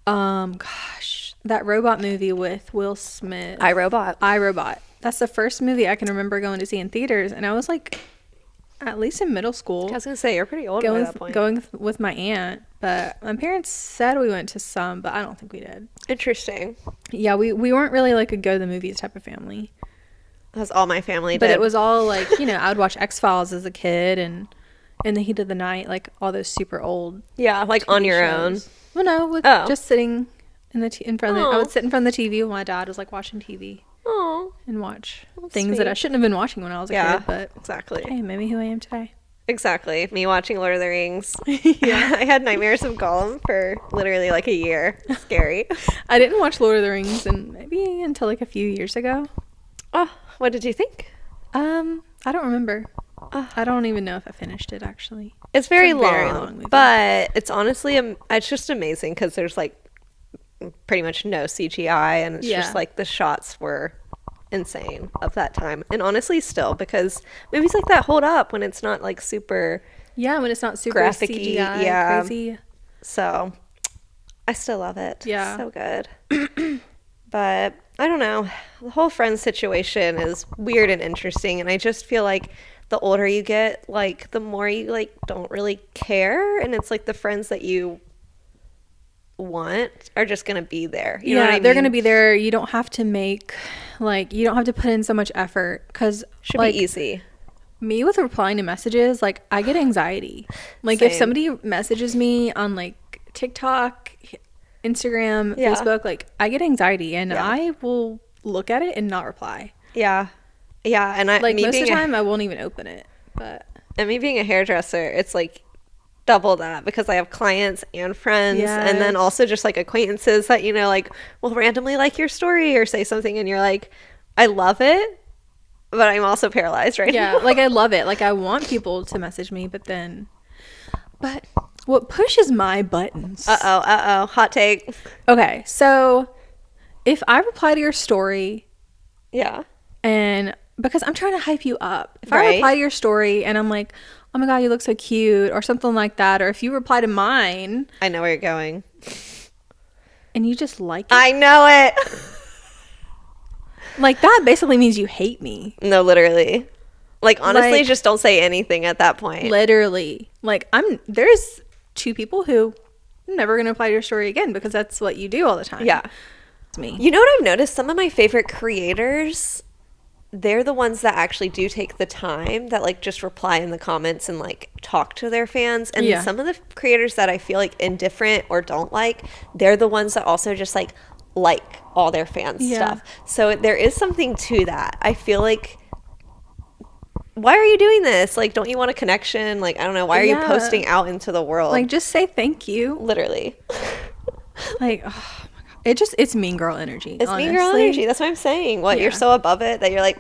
that robot movie with Will Smith. iRobot. That's the first movie I can remember going to see in theaters, and I was like, at least in middle school. I was gonna say, you're pretty old by that point. Going with my aunt, but my parents said we went to some, but I don't think we did. Interesting. Yeah, we weren't really like a go to the movies type of family. That's all my family did. But it was all like, I would watch X-Files as a kid, and In the Heat of the Night, like all those super old. Yeah, like on your shows. own. Well, no, just sitting in front of I would sit in front of the TV when my dad was like watching TV. Oh, and watch things that I shouldn't have been watching when I was a kid, but exactly. Hey, maybe who I am today. Exactly. Me watching Lord of the Rings. Yeah. I had nightmares of Gollum for literally like a year. Scary. I didn't watch Lord of the Rings until like a few years ago. Oh, what did you think? I don't remember. I don't even know if I finished it actually. It's very long movie. But it's honestly it's just amazing because there's like pretty much no CGI, and it's just like the shots were insane of that time, and honestly still, because movies like that hold up when it's not like super when it's not super graphic-y, CGI crazy. So I still love it. So good. But I don't know, the whole Friends situation is weird and interesting, and I just feel like the older you get, like the more you like don't really care, and it's like the friends that you want are just gonna be there. You know what I mean? They're gonna be there. You don't have to you don't have to put in so much effort, because should be easy. Me with replying to messages, like I get anxiety. Like Same. If somebody messages me on like TikTok, Instagram, Facebook, like I get anxiety, and I will look at it and not reply. And I like most of the time I won't even open it. But and me being a hairdresser, it's like double that, because I have clients and friends, and then also just like acquaintances that like will randomly like your story or say something, and you're like, I love it, but I'm also paralyzed right now. Like I love it, like I want people to message me, but what pushes my buttons, hot take. Okay, so if I reply to your story, and because I'm trying to hype you up, if I reply to your story and I'm like, oh my god, you look so cute, or something like that, or if you reply to mine, I know where you're going, and you just like it, I know it. Like that basically means you hate me. No, literally. Like honestly, just don't say anything at that point. Literally. Like there's 2 people who I'm never gonna reply to your story again, because that's what you do all the time. It's me. You know what I've noticed? Some of my favorite creators, they're the ones that actually do take the time, that like just reply in the comments and like talk to their fans. And some of the creators that I feel like indifferent or don't like, they're the ones that also just like all their fans stuff. So there is something to that. I feel like, why are you doing this? Like, don't you want a connection? Like, I don't know, why are you posting out into the world? Like, just say thank you. Literally. Like, oh my god, it's mean girl energy. It's honestly. Mean girl energy. That's what I'm saying. You're so above it that you're like,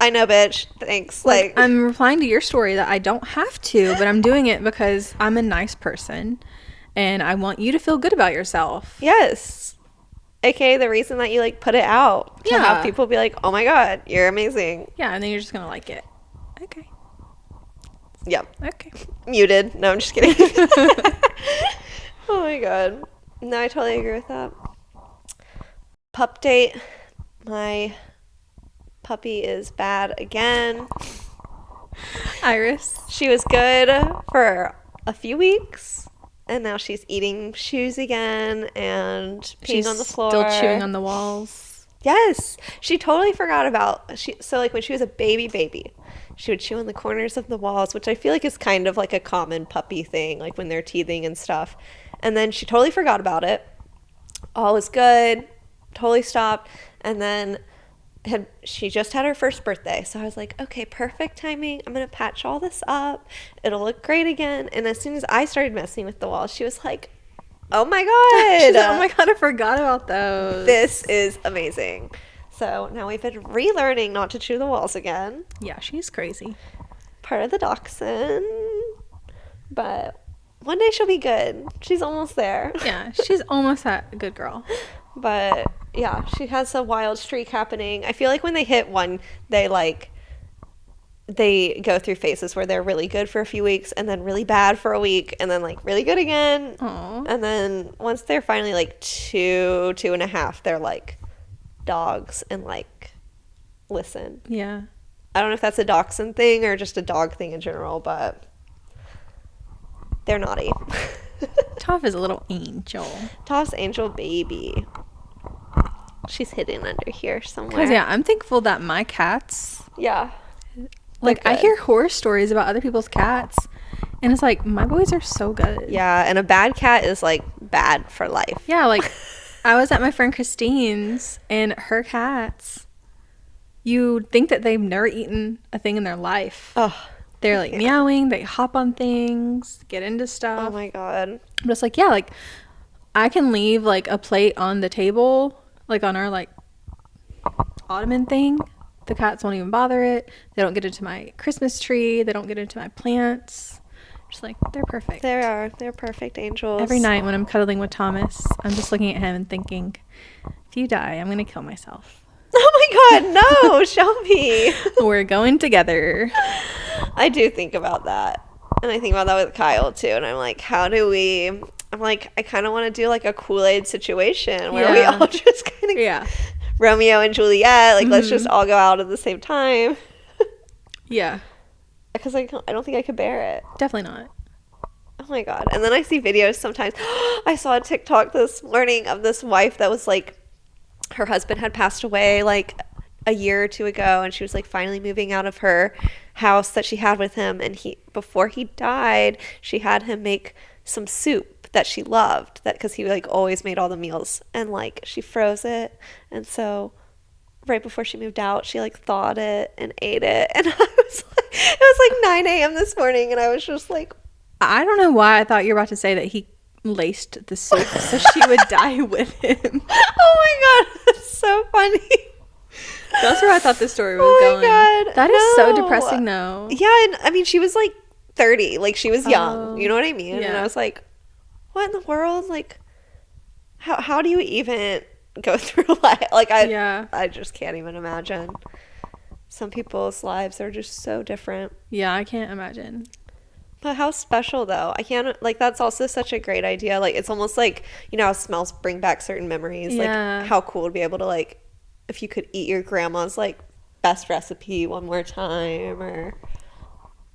I know, bitch, thanks. Like I'm replying to your story that I don't have to, but I'm doing it because I'm a nice person and I want you to feel good about yourself. Yes. AKA the reason that you like put it out, to have people be like, oh my god, you're amazing. Yeah, and then you're just gonna like it. Okay. Yep. Okay. Muted. No, I'm just kidding. Oh my god. No, I totally agree with that. Pupdate. My puppy is bad again. Iris. She was good for a few weeks, and now she's eating shoes again and peeing on the floor. Still chewing on the walls. Yes. She totally forgot about so like when she was a baby, she would chew on the corners of the walls, which I feel like is kind of like a common puppy thing, like when they're teething and stuff. And then she totally forgot about it. All was good. Totally stopped. And then she just had her first birthday. So I was like, okay, perfect timing. I'm going to patch all this up. It'll look great again. And as soon as I started messing with the walls, she was like, oh my God. She's like, oh my God, I forgot about those. This is amazing. So now we've been relearning not to chew the walls again. Yeah, she's crazy. Part of the dachshund. But one day she'll be good. She's almost there. Yeah, she's almost that good girl. But yeah, she has a wild streak happening. I feel like when they hit one, they go through phases where they're really good for a few weeks and then really bad for a week and then like really good again. Aww. And then once they're finally like 2.5, they're like dogs and like listen. Yeah. I don't know if that's a dachshund thing or just a dog thing in general, but they're naughty. Toph is a little angel. Toph's angel baby. She's hidden under here somewhere. Because, yeah, I'm thankful that my cats... Yeah. Like, I hear horror stories about other people's cats, and it's like, my boys are so good. Yeah, and a bad cat is, like, bad for life. Yeah, like, I was at my friend Christine's, and her cats, you'd think that they've never eaten a thing in their life. Oh. They're, like, meowing, they hop on things, get into stuff. Oh, my God. But it's like, yeah, like, I can leave, like, a plate on the table, like, on our, like, ottoman thing. The cats won't even bother it. They don't get into my Christmas tree. They don't get into my plants. Just like, they're perfect. They're perfect angels. Every night when I'm cuddling with Thomas, I'm just looking at him and thinking, if you die, I'm going to kill myself. Oh my God, no, Shelby. We're going together. I do think about that. And I think about that with Kyle too. And I'm like, I'm like, I kind of want to do like a Kool-Aid situation where we all just kind of Romeo and Juliet, like let's just all go out at the same time. Yeah. Because I don't think I could bear it. Definitely not. Oh my God. And then I see videos sometimes. I saw a TikTok this morning of this wife that was like, her husband had passed away like a year or two ago, and she was like finally moving out of her house that she had with him, and before he died, she had him make some soup that she loved, that because he like always made all the meals, and like she froze it, and so right before she moved out, she like thawed it and ate it, and it was like 9 a.m. this morning, and I was just like, I don't know why I thought you were about to say that he laced the soup so she would die with him. Oh my God, that's so funny. That's where I thought the story was going. God, that is so depressing though. Yeah, and I mean she was like 30, like she was young, you know what I mean? Yeah. And I was like, what in the world? Like how do you even go through life? Like I just can't even imagine. Some people's lives are just so different. Yeah, I can't imagine. But how special though. I can't, like, that's also such a great idea. Like it's almost like, you know how smells bring back certain memories. Yeah. Like how cool to be able to, like, if you could eat your grandma's like best recipe one more time, or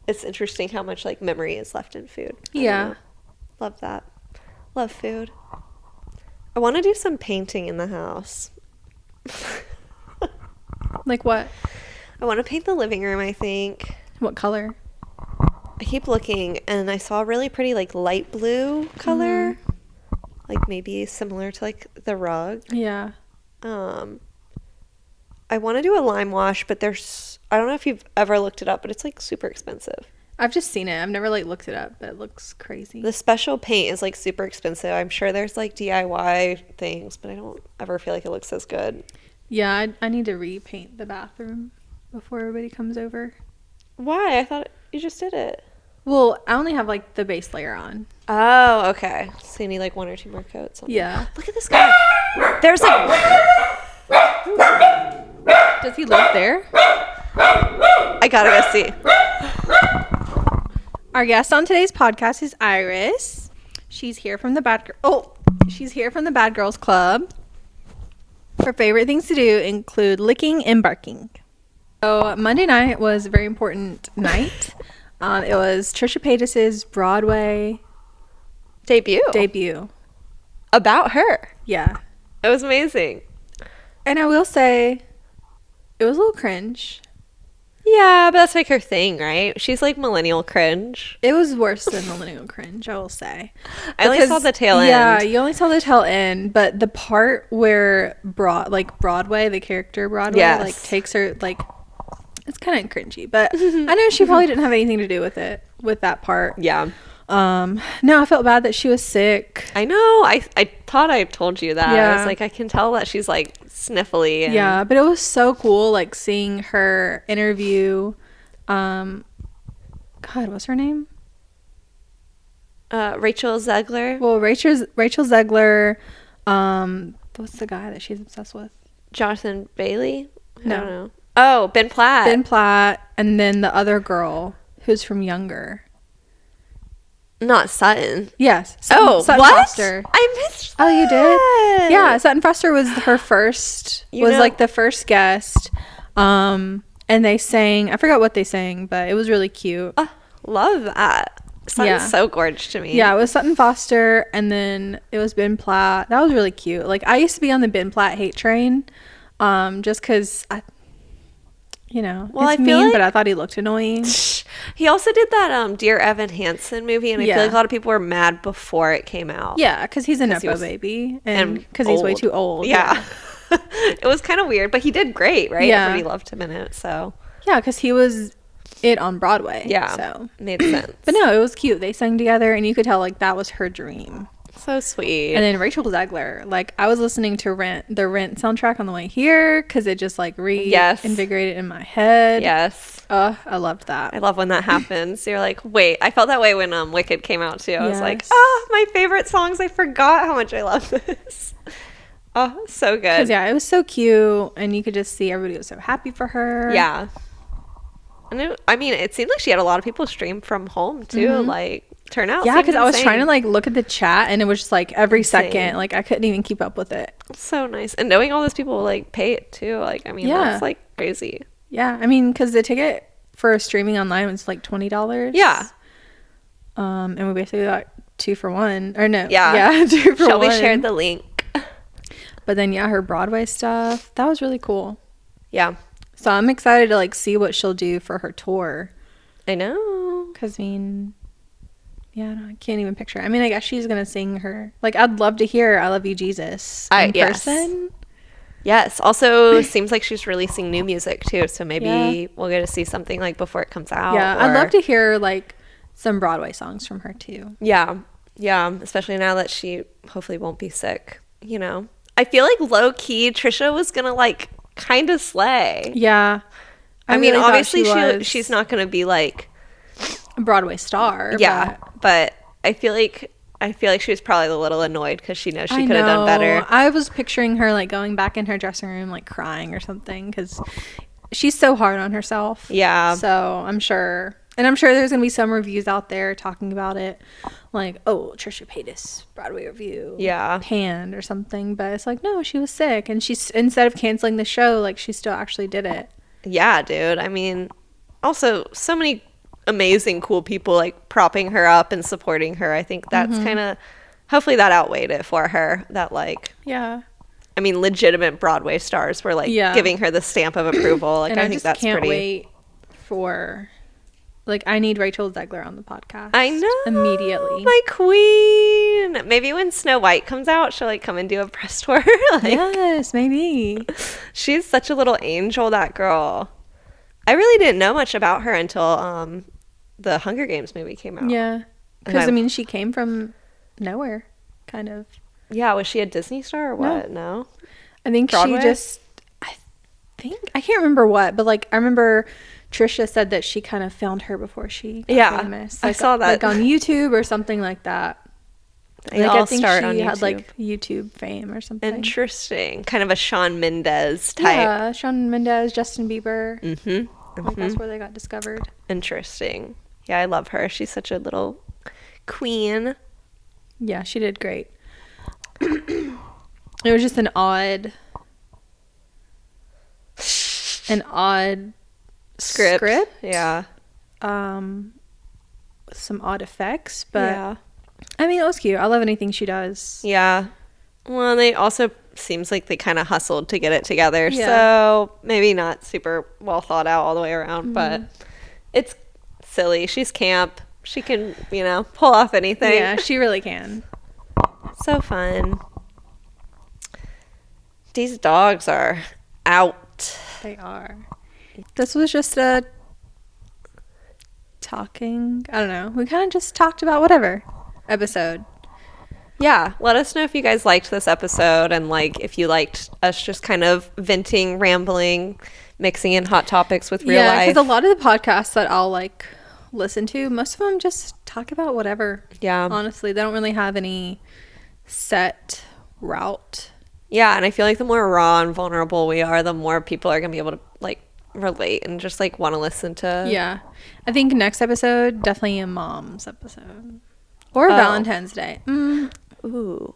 it's interesting how much like memory is left in food. Yeah. Love that. Love food. I want to do some painting in the house. Like what? I want to paint the living room, I think. What color? I keep looking, and I saw a really pretty like light blue color. Like maybe similar to like the rug. Yeah. I want to do a lime wash, but I don't know if you've ever looked it up, but it's like super expensive. I've just seen it. I've never like looked it up, but it looks crazy. The special paint is like super expensive. I'm sure there's like DIY things, but I don't ever feel like it looks as good. Yeah, I need to repaint the bathroom before everybody comes over. Why? I thought you just did it. Well, I only have like the base layer on. Oh, okay. So you need like 1 or 2 more coats on. Yeah. Look at this guy. There's Does he live there? I gotta go see. Our guest on today's podcast is Iris. She's here from the She's here from the Bad Girls Club. Her favorite things to do include licking and barking. So Monday night was a very important night. It was Trisha Paytas' Broadway debut. About her. Yeah. It was amazing. And I will say, it was a little cringe. Yeah, but that's like her thing, right? She's like millennial cringe. It was worse than millennial cringe, I will say. I only saw the tail end. Yeah, you only saw the tail end, but the part where Broadway, the character Broadway, like takes her, like, it's kind of cringy, but I know she probably didn't have anything to do with it, with that part. Yeah. No, I felt bad that she was sick. I know. I thought I told you that. Yeah. I was like, I can tell that she's like sniffly. And... Yeah, but it was so cool, like seeing her interview. God, what's her name? Rachel Zegler. Well, Rachel Zegler. What's the guy that she's obsessed with? Jonathan Bailey. No. I don't know. Oh, Ben Platt. Ben Platt, and then the other girl who's from Younger. Not Sutton. Yes. Sutton what? Foster. I missed that. Oh, you did? Yeah, Sutton Foster was her first, like the first guest. And they sang, I forgot what they sang, but it was really cute. Love that. Sutton's so gorgeous to me. Yeah, it was Sutton Foster, and then it was Ben Platt. That was really cute. Like, I used to be on the Ben Platt hate train, just because I feel like, but I thought he looked annoying. He also did that Dear Evan Hansen movie, and I feel like a lot of people were mad before it came out. Yeah, because he's a Nepo baby, and because he's way too old. Yeah. It was kind of weird, but he did great, right? Yeah. Everybody loved him in it, so. Yeah, because he was it on Broadway. Yeah, so made sense. But no, it was cute. They sang together, and you could tell, like, that was her dream. So sweet. And then Rachel Zegler, like, I was listening to the Rent soundtrack on the way here because it just like reinvigorated in my head. Yes. I loved that. I love when that happens. You're like, wait, I felt that way when Wicked came out too. I was like, my favorite songs. I forgot how much I love this. Oh, so good. Because it was so cute, and you could just see everybody was so happy for her. Yeah. And it seemed like she had a lot of people stream from home too. Mm-hmm. Like. Turnout. Yeah, because I was trying to like look at the chat, and it was just like every second, like I couldn't even keep up with it. So nice. And knowing all those people like pay it too, like that's like crazy. Yeah, because the ticket for streaming online was like $20. Yeah. And we basically got 2 for 1, or no? Yeah, 2 for 1. Shelby shared the link. But then her Broadway stuff, that was really cool. Yeah. So I'm excited to like see what she'll do for her tour. I know. Because yeah, I can't even picture. I guess she's going to sing her. Like, I'd love to hear I Love You, Jesus in person. Yes. Also, seems like she's releasing new music, too. So maybe we'll get to see something, like, before it comes out. Yeah, I'd love to hear, like, some Broadway songs from her, too. Yeah. Yeah, especially now that she hopefully won't be sick, I feel like low-key, Trisha was going to, like, kind of slay. Yeah. I mean, obviously, she's not going to be, like... a Broadway star. Yeah, but I feel like she was probably a little annoyed because she knows she could have done better. I was picturing her like going back in her dressing room like crying or something because she's so hard on herself. Yeah. So I'm sure there's gonna be some reviews out there talking about it, like, oh, Trisha Paytas Broadway review, panned or something. But it's like, no, she was sick, and she's, instead of canceling the show, like, she still actually did it. Yeah, dude. Also so many amazing cool people like propping her up and supporting her. I think that's kind of, hopefully that outweighed it for her, that like legitimate Broadway stars were like giving her the stamp of approval. Like, I think that's pretty. I can't wait for, like, I need Rachel Zegler on the podcast. I know, immediately, my queen. Maybe when Snow White comes out, she'll like come and do a press tour. Like, yes, maybe. She's such a little angel, that girl. I really didn't know much about her until the Hunger Games movie came out. Yeah. Because, she came from nowhere, kind of. Yeah, was she a Disney star or what? No? I think Broadway? I can't remember what, but, like, I remember Trisha said that she kind of found her before she got famous. Like, I saw that. Like, on YouTube or something like that. Like, I think she had like YouTube fame or something. Interesting. Kind of a Shawn Mendes type. Yeah, Shawn Mendes, Justin Bieber. Like, that's where they got discovered. Interesting. Yeah, I love her. She's such a little queen. Yeah, she did great. It was just an odd script. Yeah. With some odd effects, but it was cute. I love anything she does. Yeah. Well, they also seems like they kind of hustled to get it together. Yeah. So maybe not super well thought out all the way around, but it's silly. She's camp. She can, pull off anything. Yeah, she really can. So fun. These dogs are out. They are. This was just a talking, I don't know. We kind of just talked about whatever episode. Yeah, let us know if you guys liked this episode and if you liked us just kind of venting, rambling, mixing in hot topics with real life. Yeah, because a lot of the podcasts that I'll listen to, most of them just talk about whatever. Yeah. Honestly, they don't really have any set route. Yeah, and I feel like the more raw and vulnerable we are, the more people are going to be able to relate and just want to listen to. Yeah. I think next episode, definitely a mom's episode. Or Valentine's Day. Ooh.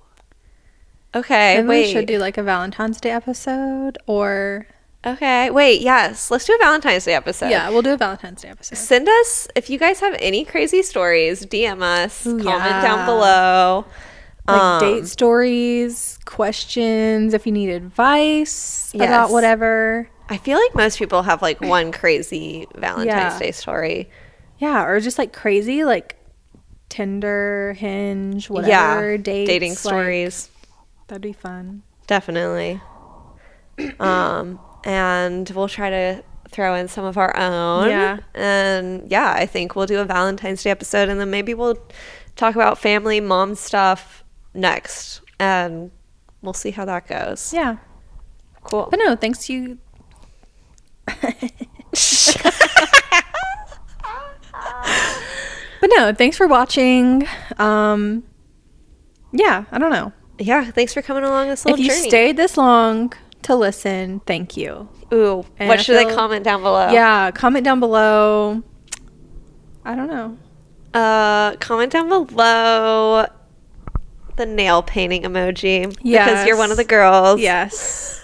Okay, maybe we should do a Valentine's Day episode or... Okay, wait, yes. Let's do a Valentine's Day episode. Yeah, we'll do a Valentine's Day episode. Send us, if you guys have any crazy stories, DM us, comment down below. Date stories, questions, if you need advice about whatever. I feel like most people have one crazy Valentine's Day story. Yeah, or just crazy, Tinder, Hinge, whatever, dates, dating stories. That'd be fun. Definitely. And we'll try to throw in some of our own. Yeah. And I think we'll do a Valentine's Day episode, and then maybe we'll talk about family, mom stuff next, and we'll see how that goes. Yeah. Cool. But no, thanks to you. But no, thanks for watching. Yeah, I don't know. Yeah, thanks for coming along this little journey. If you stayed this long to listen, thank you. Ooh, and what should they comment down below? Yeah, comment down below. I don't know. Comment down below the nail painting emoji. Yes. Because you're one of the girls. Yes.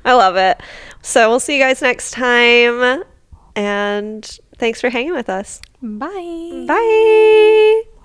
I love it. So we'll see you guys next time. And thanks for hanging with us. Bye. Bye.